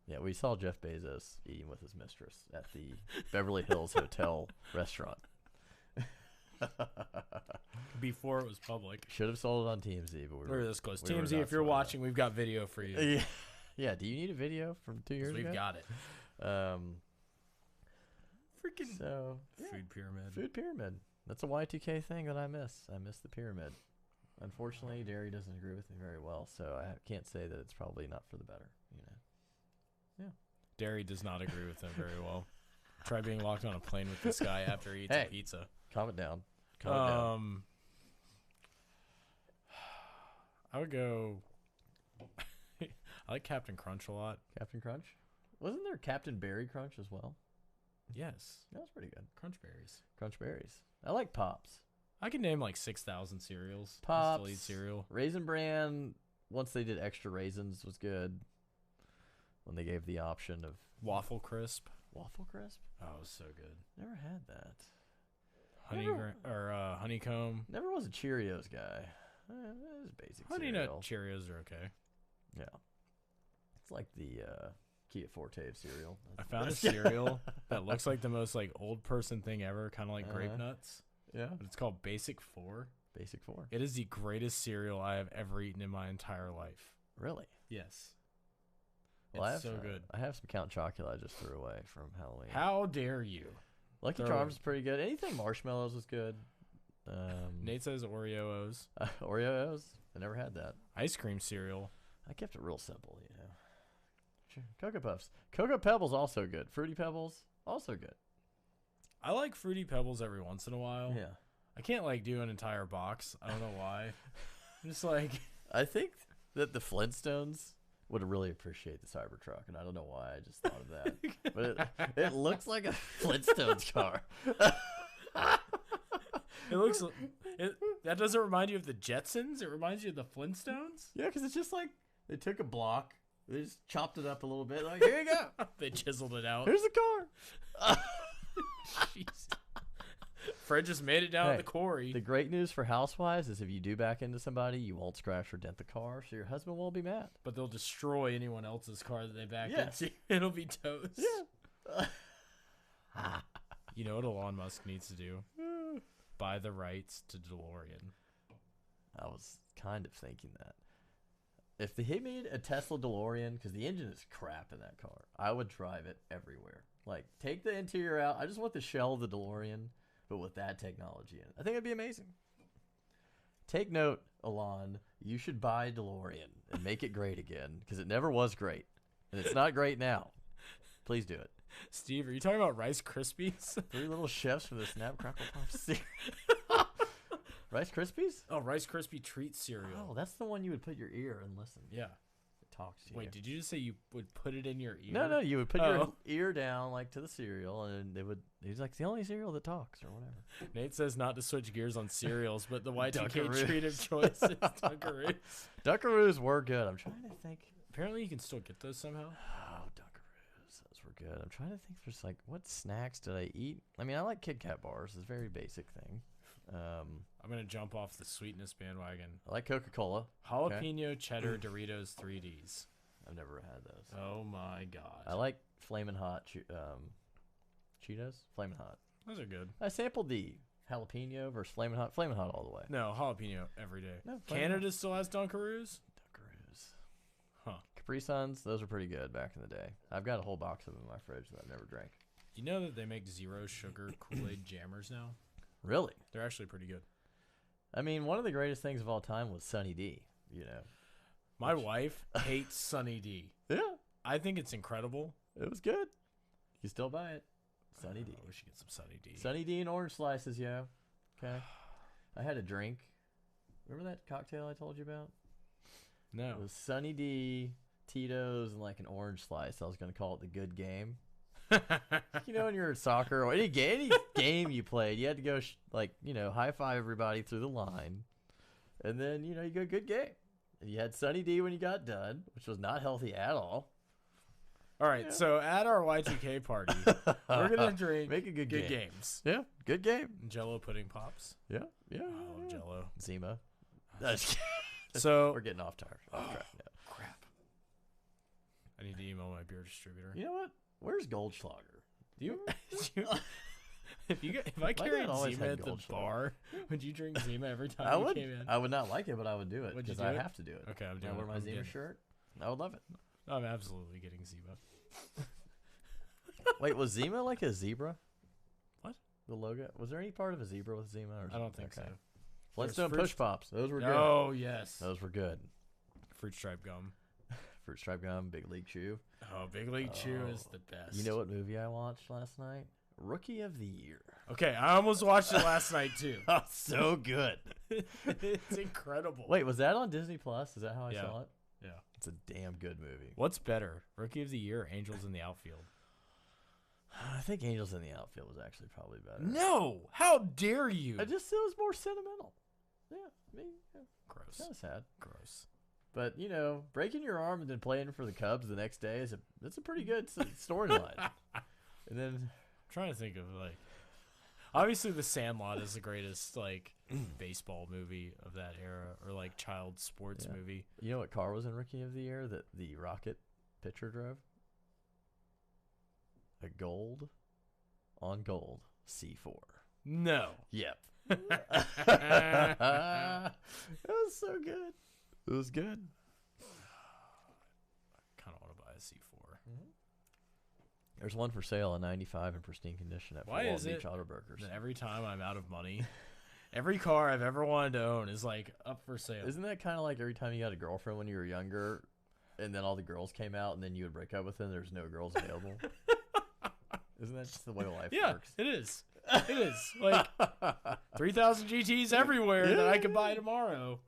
Yeah, we saw Jeff Bezos eating with his mistress at the Beverly Hills Hotel restaurant. Before it was public. Should have sold it on TMZ, but We're this close. we were TMZ, not if you're smart watching, we've got video for you. enough. Yeah. Do you need a video from 2 years ago? We've got it. Freaking So food pyramid. food pyramid. That's a Y2k thing that I miss. I miss the pyramid. Unfortunately, Derry doesn't agree with me very well, so I can't say that it's probably not for the better. You know. Derry does not agree with him very well. Try being locked on a plane with this guy after he eats a pizza. Calm it down. Calm it down. I would go. I like Captain Crunch a lot. Captain Crunch. Wasn't there Captain Berry Crunch as well? Yes, That was pretty good. Crunch berries. Crunch berries. I like Pops. I can name like 6,000 cereals. I Pops. still eat cereal. Raisin Bran. Once they did extra raisins, was good. When they gave the option of Waffle Crisp. Waffle Crisp. Oh, it was so good. Never had that. Honeycomb. Never was a Cheerios guy. It was basic Honey cereal. Nut Cheerios are okay. Yeah. It's like the Kia Forte of cereal. I found a cereal that looks like the most like old person thing ever, kind of like grape nuts. Yeah. But it's called Basic 4. Basic 4. It is the greatest cereal I have ever eaten in my entire life. Really? Yes. Well, It's so good. I have some Count Chocula I just threw away from Halloween. How dare you? Lucky Throw Charms it. is pretty good. Anything marshmallows was good. Nate says Oreos. Oreos. I never had that. Ice cream cereal. I kept it real simple, you know. Cocoa Puffs. Cocoa Pebbles also good. Fruity Pebbles also good. I like Fruity Pebbles every once in a while. Yeah. I can't like do an entire box. I don't know why. I'm just like I think that the Flintstones would really appreciate the Cybertruck, and I don't know why. I just thought of that. But it looks like a Flintstones car. it looks. That doesn't remind you of the Jetsons. It reminds you of the Flintstones. Yeah, because it's just like they took a block, they just chopped it up a little bit. Like, here you go. They chiseled it out. Here's the car. Jeez. Fred just made it down at the quarry. The great news for housewives is if you do back into somebody, you won't scratch or dent the car, so your husband won't be mad. But they'll destroy anyone else's car that they back Yes. into. It'll be toast. Yeah. You know what Elon Musk needs to do? Buy the rights to DeLorean. I was kind of thinking that. If he made a Tesla DeLorean, because the engine is crap in that car, I would drive it everywhere. Like, take the interior out. I just want the shell of the DeLorean, but with that technology in it. I think it'd be amazing. Take note, Elon. You should buy DeLorean and make it great again, because it never was great. And it's not great now. Please do it. Steve, are you talking about Rice Krispies? 3 little chefs from the Snap Crackle Pop series. Rice Krispies? Oh, Rice Krispie treat cereal. Oh, that's the one you would put your ear and listen. Yeah. It talks to you. Wait, did you just say you would put it in your ear? No, you would put your ear down like to the cereal, and he's like, it's the only cereal that talks or whatever. Nate says not to switch gears on cereals, but the Y2K Dunkaroos. treat of choice is Dunkaroos. Dunkaroos were good. I'm trying to think. Apparently you can still get those somehow. Oh, Dunkaroos. Those were good. I'm trying to think if there's like, what snacks did I eat? I mean, I like Kit Kat bars. It's a very basic thing. I'm going to jump off the sweetness bandwagon. I like Coca-Cola. Jalapeno cheddar Doritos 3Ds. I've never had those. Oh my god. I like Flamin' Hot Cheetos. Flamin' Hot. Those are good. I sampled the jalapeno versus Flamin' Hot. Flamin' Hot all the way. No, jalapeno every day. No, Flamin' Canada still has Dunkaroos? Dunkaroos. Huh. Capri Suns, those were pretty good back in the day. I've got a whole box of them in my fridge that I've never drank. You know that they make zero sugar Kool-Aid jammers now? Really? They're actually pretty good. I mean, one of the greatest things of all time was Sunny D, you know. My wife hates Sunny D. Yeah. I think it's incredible. It was good. You still buy it. Sunny D. We should get some Sunny D. Sunny D and orange slices, yo. Okay. I had a drink. Remember that cocktail I told you about? No. It was Sunny D, Tito's, and like an orange slice. I was going to call it the good game. You know, when you're in soccer or any game you played, you had to go, high five everybody through the line. And then, you go good game. And you had Sunny D when you got done, which was not healthy at all. All right, so at our Y2K party, we're going to drink Make a good game. games. Yeah, good game. Jello pudding pops. Yeah, yeah. I love Jello. Zima. So We're getting off track now. crap. I need to email my beer distributor. You know what? Where's Goldschlager? Do you? If I carried always Zima had at the Goldschlager. bar, would you drink Zima every time I you would. came in? I would not like it, but I would do it Would you because do I it? have to do it. Okay, I'm I doing wear it. my I'm Zima getting- shirt. I would love it. I'm absolutely getting Zima. Wait, was Zima like a zebra? What? The logo? Was there any part of a zebra with Zima? Or I don't think so. Flintstone There's Push Pops. Those were good. Oh, yes. Those were good. Fruit stripe gum. Fruit Stripe Gum, Big League Chew. Oh, Big League Chew is Oh. the best. You know what movie I watched last night? Rookie of the Year. Okay, I almost watched it last night, too. Oh, so good. It's incredible. Wait, was that on Disney Plus? Is that how I Yeah. saw it? Yeah. It's a damn good movie. What's better, Rookie of the Year or Angels in the Outfield? I think Angels in the Outfield was actually probably better. No! How dare you? It was more sentimental. Yeah, Gross. kind of sad. Gross. But breaking your arm and then playing for the Cubs the next day that's a pretty good storyline. And then I'm trying to think of, obviously The Sandlot is the greatest, baseball movie of that era, or, child sports Yeah. movie. you know what car was in Rookie of the Year that the Rocket pitcher drove? A gold on gold C4. No. Yep. It was so good. It was good. I kind of want to buy a C4. There's one for sale, a 95 in pristine condition at Why Walton is Beach it Auto Brokers. that every time I'm out of money, every car I've ever wanted to own is, up for sale? Isn't that kind of like every time you got a girlfriend when you were younger, and then all the girls came out, and then you would break up with them? There's no girls available. Isn't that just the way life Yeah, works? it is. It is. 3,000 GTs everywhere that I could buy tomorrow.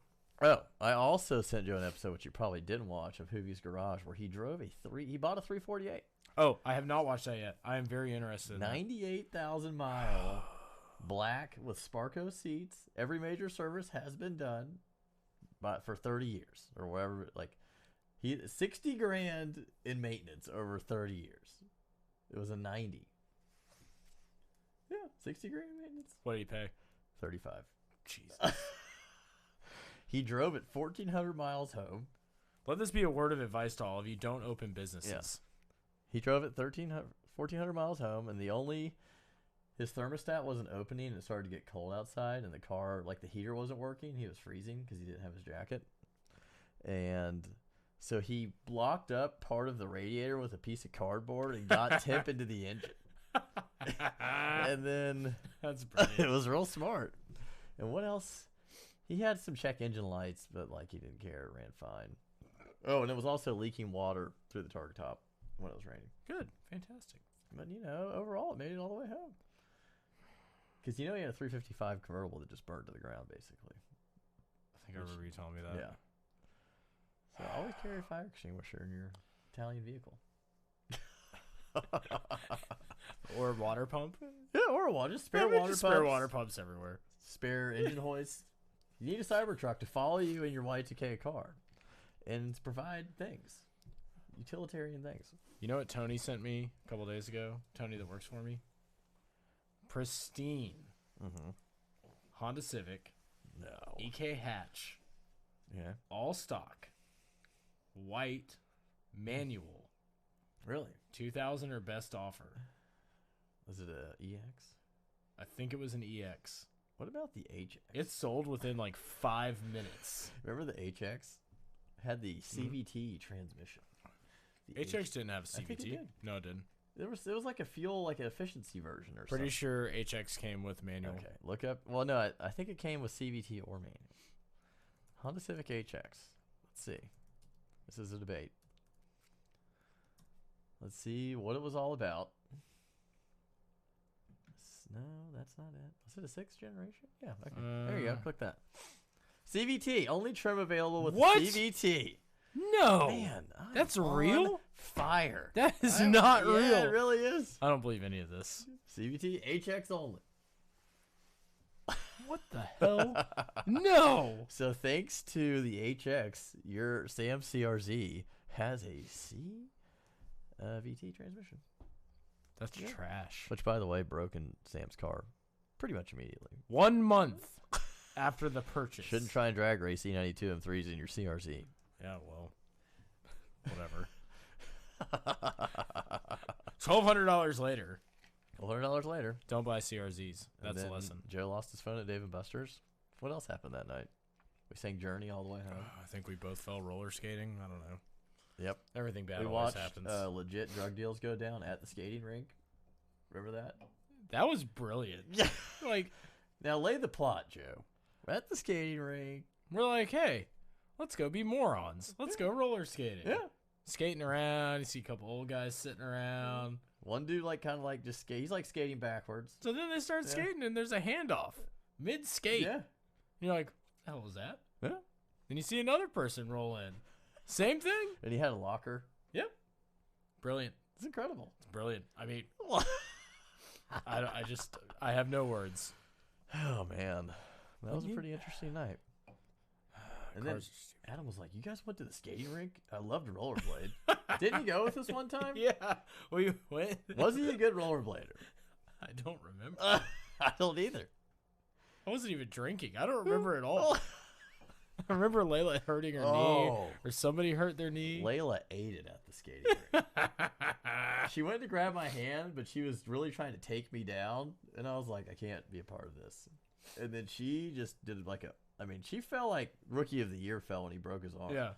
Oh, I also sent Joe an episode which you probably didn't watch of Hoovie's Garage, where he bought a 348, Oh, I have not watched that yet. I am very interested in that. 98,000 mile, black with Sparco seats. Every major service has been done, but for 30 years or whatever. 60 grand in maintenance over 30 years. It was a 90. Yeah, 60 grand in maintenance. What did he pay? 35. Jesus. He drove it 1,400 miles home. Let this be a word of advice to all of you. Don't open businesses. Yes. He drove it 1,400 miles home, and his thermostat wasn't opening, and it started to get cold outside, and the car, the heater wasn't working. He was freezing because he didn't have his jacket. And so he blocked up part of the radiator with a piece of cardboard and got temp into the engine. And then That's brilliant. it was real smart. And what else? He had some check engine lights, but he didn't care. It ran fine. Oh, and it was also leaking water through the target top when it was raining. Good. Fantastic. But overall, it made it all the way home. Because he had a 355 convertible that just burned to the ground, basically. I think I remember you telling me that. Yeah. So always carry a fire extinguisher in your Italian vehicle. Or a water pump. Yeah, or a water. Just spare water pumps. Spare water pumps everywhere. Spare engine hoist. You need a cybertruck to follow you in your Y2K car and to provide things, utilitarian things. You know what Tony sent me a couple days ago? Tony that works for me? Pristine Honda Civic, No. EK hatch, Yeah. all stock, white, manual, Really? 2000 or best offer. Was it a EX? I think it was an EX. What about the HX? It sold within like 5 minutes. Remember the HX? Had the CVT transmission. The HX didn't have a I think it CVT. did. No, it didn't. It was like a fuel, like an efficiency version or Pretty something. sure HX came with manual. Okay, look up. Well, no, I think it came with CVT or manual. Honda Civic HX. Let's see. This is a debate. Let's see what it was all about. No, that's not it. Was it a 6th generation? Yeah. Okay. There you go. Click that. CVT. Only trim available with What? CVT. No. Man, That's I'm real? on fire. That is not real. Yeah, it really is. I don't believe any of this. CVT HX only. What the hell? No. So thanks to the HX, your Sam CRZ has a CVT transmission. That's trash. Which, by the way, broke in Sam's car pretty much immediately. 1 month after the purchase. Shouldn't try and drag race E92 M3s in your CRZ. Yeah, well, whatever. $1,200 later. $100 later. Don't buy CRZs. That's a lesson. Joe lost his phone at Dave & Buster's. What else happened that night? We sang Journey all the way home. I think we both fell roller skating. I don't know. Yep. Everything bad We always watched happens. legit drug deals go down at the skating rink. Remember that? That was brilliant. Yeah. Like, Now lay the plot, Joe. We're at the skating rink. we're like, hey, let's go be morons. Let's go roller skating. Yeah. Skating around. You see a couple old guys sitting around. One dude kind of just skate. He's like skating backwards. So then they start skating, and there's a handoff mid-skate. Yeah. You're like, what the hell was that? Yeah. Then you see another person roll in. Same thing. And he had a locker. Yep. Brilliant. It's incredible. It's brilliant. I mean, I have no words. Oh man, that was a pretty interesting night. And then Cars are stupid. Adam was like, "You guys went to the skating rink? I loved rollerblade. Didn't you go with us one time? Yeah. We went. Was he a good rollerblader? I don't remember. I don't either. I wasn't even drinking. I don't remember at all. I remember Layla hurting her knee, or somebody hurt their knee. Layla ate it at the skating rink. She went to grab my hand, but she was really trying to take me down, and I was like, I can't be a part of this. And then she just did she fell like Rookie of the Year fell when he broke his arm. Yeah.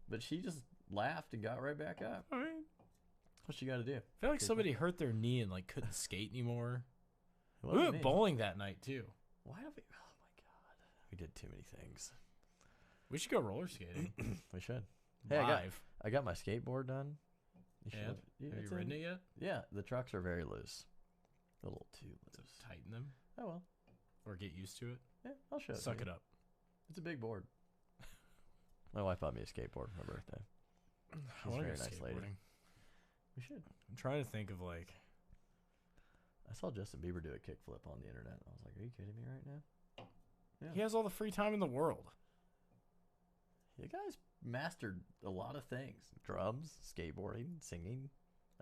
But she just laughed and got right back up. I mean, What you got to do? I feel like somebody hurt their knee and like couldn't skate anymore. It We wasn't went me. bowling that night too. Why don't we? Oh my god, we did too many things. We should go roller skating. We should. Hey, I Live. got my skateboard done. You And? should. Have you ridden it yet? Yeah, the trucks are very loose. A little too So loose. tighten them Oh well. or get used to it. Yeah, I'll show it. Suck it up. It's a big board. My wife bought me a skateboard for my birthday. I She's a want to very go nice lady. skateboarding. We should. I'm trying to think of like. I saw Justin Bieber do a kickflip on the internet. I was like, are you kidding me right now? Yeah. He has all the free time in the world. You guys mastered a lot of things: drums, skateboarding, singing.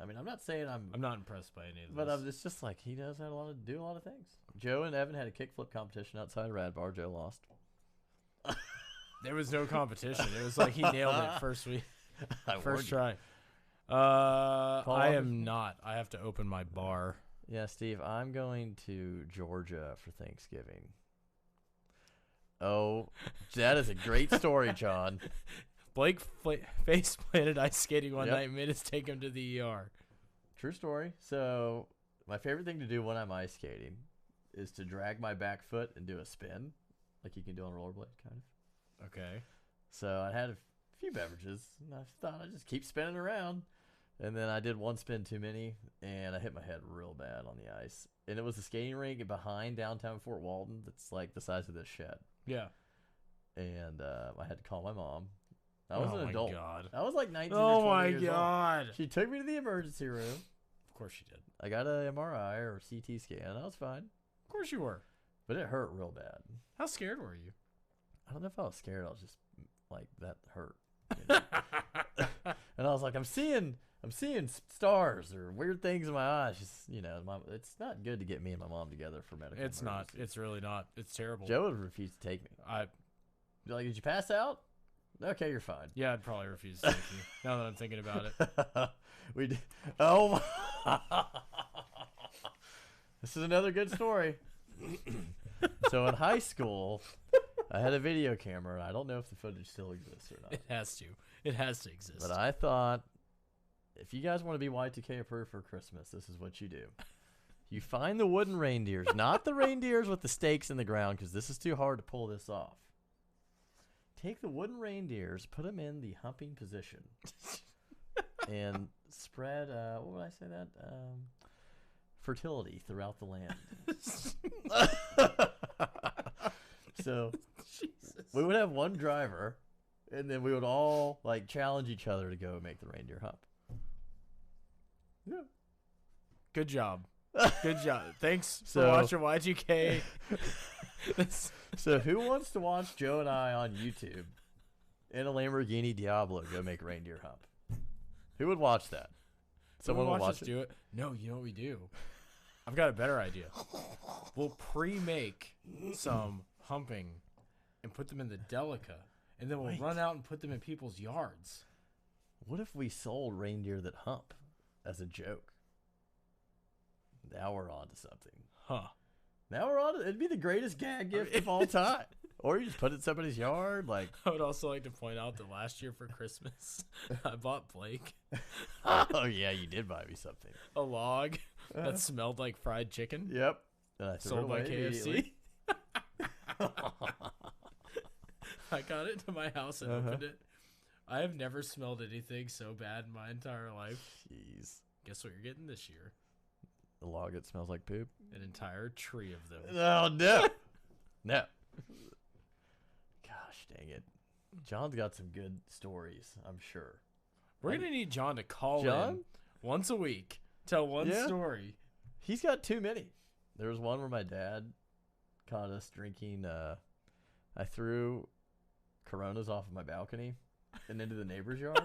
I mean, I'm not saying I'm not impressed by any of this. but it's just like he does have do a lot of things. Joe and Evan had a kickflip competition outside of Rad Bar. Joe lost. There was no competition. It was like he nailed it first week, I first warned you. try. I am not. I have to open my bar. Yeah, Steve, I'm going to Georgia for Thanksgiving. Oh, that is a great story, John. Blake face planted ice skating one Yep. night, made us take him to the ER. True story. So, my favorite thing to do when I'm ice skating is to drag my back foot and do a spin, like you can do on a rollerblade, kind of. Okay. So, I had a few beverages, and I thought I'd just keep spinning around. And then I did one spin too many, and I hit my head real bad on the ice. And it was a skating rink behind downtown Fort Walton that's like the size of this shed. Yeah. And I had to call my mom. I was Oh an my adult. God. I was like 19 or Oh 20 my years old. God. She took me to the emergency room. Of course you did. I got an MRI or CT scan. I was fine. Of course you were. But it hurt real bad. How scared were you? I don't know if I was scared. I was just like, that hurt. You know? And I was like, I'm seeing stars or weird things in my eyes. Just, it's not good to get me and my mom together for medical It's not. emergencies. It's really not. It's terrible. Joe would refuse to take me. Be like, did you pass out? Okay, you're fine. Yeah, I'd probably refuse to take you. Now that I'm thinking about it. We did. Oh. This is another good story. So in high school, I had a video camera. I don't know if the footage still exists or not. It has to. It has to exist. But I thought, if you guys want to be Y2K approved for Christmas, this is what you do. You find the wooden reindeers, not the reindeers with the stakes in the ground, because this is too hard to pull this off. Take the wooden reindeers, put them in the humping position, and spread, what would I say that? Fertility throughout the land. So we would have one driver, and then we would all like challenge each other to go make the reindeer hump. Yeah. Good job. Good job. Thanks for So- watching Y2K. So who wants to watch Joe and I on YouTube in a Lamborghini Diablo go make reindeer hump? Who would watch that? Someone will watch us do it. No, you know what we do? I've got a better idea. We'll pre-make some humping and put them in the Delica, and then we'll Wait. run out and put them in people's yards. What if we sold reindeer that hump as a joke? Now we're on to something. Huh. Now we're on. It'd be the greatest gag gift of all time. Or you just put it in somebody's yard, like. I would also like to point out that last year for Christmas, I bought Blake Oh yeah, you did buy me something. a log that smelled like fried chicken. Yep. And I threw Sold it by away KFC. immediately. I got it to my house and opened it. I have never smelled anything so bad in my entire life. Jeez. Guess what you're getting this year? The log that smells like poop. An entire tree of them. Oh no. No. Gosh dang it. John's got some good stories, I'm sure. We're going to need John to call John? in once a week, tell one Yeah. story. He's got too many. There was one where my dad caught us drinking. I threw Coronas off of my balcony and into the neighbor's yard.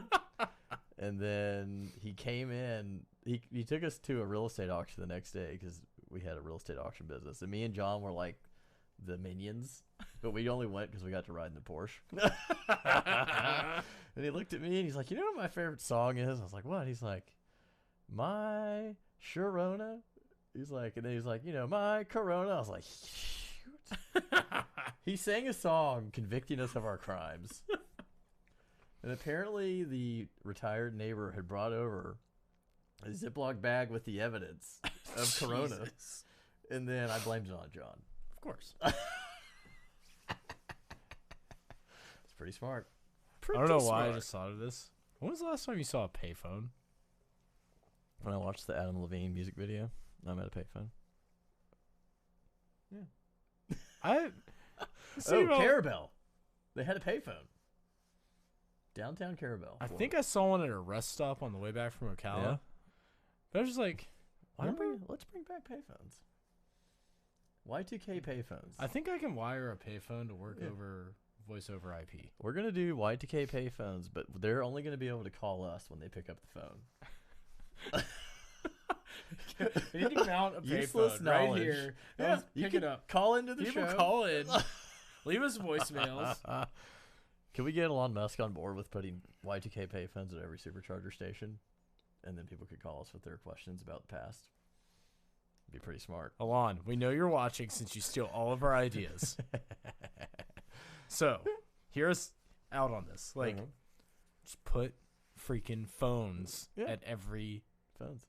And then he came in. He took us to a real estate auction the next day because we had a real estate auction business. And me and John were like the minions. But we only went because we got to ride in the Porsche. And he looked at me and he's like, you know what my favorite song is? I was like, what? He's like, my Sharona. He's like, and then he's like, you know, my Corona. I was like, shoot. He sang a song convicting us of our crimes. And apparently the retired neighbor had brought over a Ziploc bag with the evidence of Corona. Jesus. And then I blamed it on John. Of course. It's pretty smart. I don't know why I just thought of this. When was the last time you saw a payphone? When I watched the Adam Levine music video, I'm at a payphone. I Oh, Carabel. They had a payphone. Downtown Carabel. I think I saw one at a rest stop on the way back from Ocala. Yeah. But I was just like, Let's bring back payphones. Y2K payphones. I think I can wire a payphone to work Yeah. over voice over IP. We're going to do Y2K payphones, but they're only going to be able to call us when they pick up the phone. We need to mount a Useless payphone right knowledge. here. Yeah, Pick you it can up. call into the People show. call in. Leave us voicemails. Can we get Elon Musk on board with putting Y2K payphones at every supercharger station? And then people could call us with their questions about the past. Be pretty smart. Alon, we know you're watching since you steal all of our ideas. So, hear us out on this. Like, Uh-huh. just put freaking phones Yeah. at every Phones.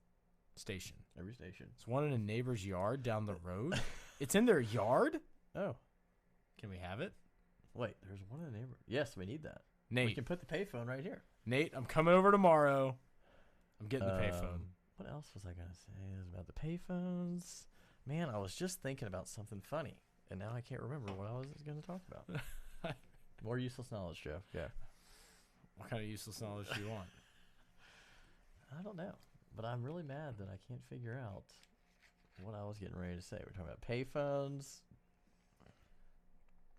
station. Every station. There's one in a neighbor's yard down the road. It's in their yard? Oh. Can we have it? Wait, there's one in the neighborhood. Yes, we need that. We Nate, can put the payphone right here. Nate, I'm coming over tomorrow. I'm getting the payphone. What else was I going to say? It was about the payphones. Man, I was just thinking about something funny, and now I can't remember what I was going to talk about. More useless knowledge, Jeff. Yeah. What kind of useless knowledge do you want? I don't know, but I'm really mad that I can't figure out what I was getting ready to say. We're talking about payphones.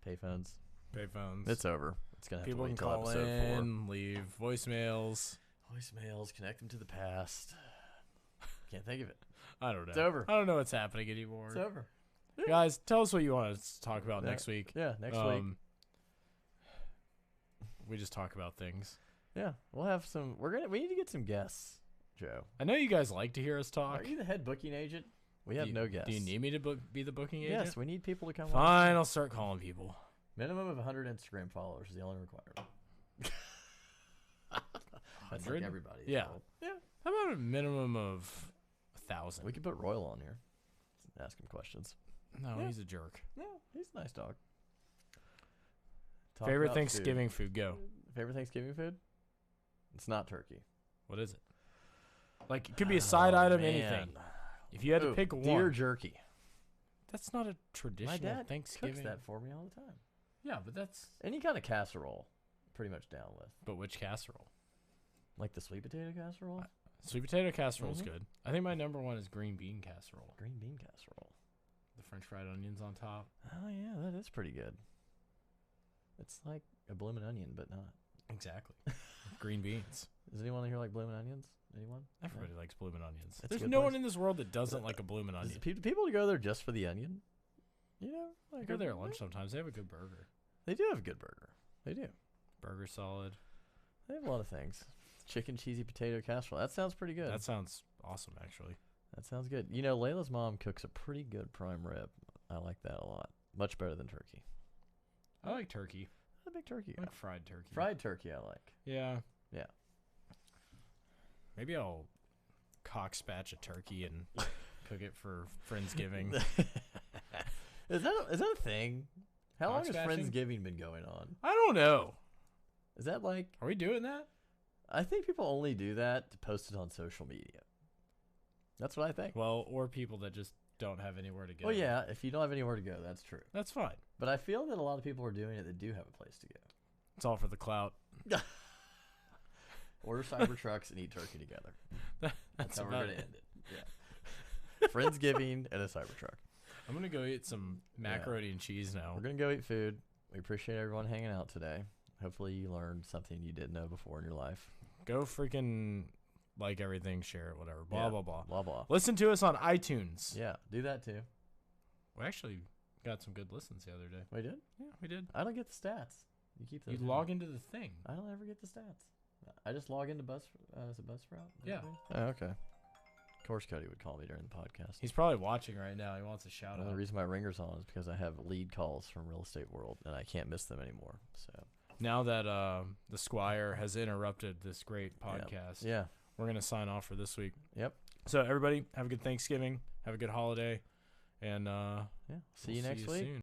Payphones. Payphones. It's over. It's going to have People to can wait till call episode 4. in, leave voicemails. Voicemails, connect them to the past. Can't think of it. I don't know. It's over. I don't know what's happening anymore. It's over. Guys, tell us what you want us to talk about Yeah. next week. Yeah, next week. We just talk about things. Yeah, we'll have some. We need to get some guests, Joe. I know you guys like to hear us talk. Are you the head booking agent? We have no guests. Do you need me to be the booking agent? Yes, we need people to come on. Fine, I'll start calling people. Minimum of 100 Instagram followers is the only requirement. That's like 100? everybody. Yeah. So, yeah. How about a minimum of 1,000? We could put Royal on here. Ask him questions. No, Yeah. he's a jerk. No, he's a nice dog. Talk Favorite about Thanksgiving food? Go. Favorite Thanksgiving food? It's not turkey. What is it? Like, it could be a side item, man. anything. If you had to pick one. Deer jerky. That's not a traditional My dad Thanksgiving. cooks that for me all the time. Yeah, but that's... Any kind of casserole, pretty much down with. But which casserole? Like the sweet potato casserole? Sweet potato casserole's Mhm. good. I think my number one is green bean casserole. Green bean casserole. The French fried onions on top. Oh, yeah, that is pretty good. It's like a bloomin' onion, but not. Exactly. Green beans. Does anyone here like bloomin' onions? Anyone? Everybody likes bloomin' onions. That's a There's good no place. one in this world that doesn't like a bloomin' onion. People go there just for the onion? You know? I go there at lunch sometimes. They have a good burger. They do have a good burger. They do. Burger solid. They have a lot of things. Chicken, cheesy potato casserole. That sounds pretty good. That sounds awesome, actually. That sounds good. You know, Layla's mom cooks a pretty good prime rib. I like that a lot. Much better than turkey. I like turkey. I'm a big turkey I guy. like fried turkey. Fried turkey I like. Yeah. Yeah. Maybe I'll cockspatch a turkey and cook it for Friendsgiving. Is that a thing? How long has Cockspatching? Friendsgiving been going on? I don't know. Is that like... Are we doing that? I think people only do that to post it on social media. That's what I think. Well, or people that just don't have anywhere to go. Well, yeah, if you don't have anywhere to go, that's true. That's fine. But I feel that a lot of people are doing it that do have a place to go. It's all for the clout. Order cybertrucks and eat turkey together. That's how we're about going to it. end it. Yeah. Friendsgiving and a cybertruck. I'm going to go eat some macaroni and cheese now. We're going to go eat food. We appreciate everyone hanging out today. Hopefully you learned something you didn't know before in your life. Go freaking like everything, share it, whatever. Blah, Yeah. blah, blah. Blah, blah. Listen to us on iTunes. Yeah, do that too. We actually got some good listens the other day. We did? Yeah, we did. I don't get the stats. You keep those. You in. log into the thing. I don't ever get the stats. I just log into Buzz. Is it Buzzsprout? Yeah. Oh, okay. Of course, Cody would call me during the podcast. He's probably watching right now. He wants a shout The out. reason my ringer's on is because I have lead calls from real estate world, and I can't miss them anymore. So Now that the Squire has interrupted this great podcast, yeah. we're going to sign off for this week. Yep. So, everybody, have a good Thanksgiving. Have a good holiday. And Yeah. See you next week. soon.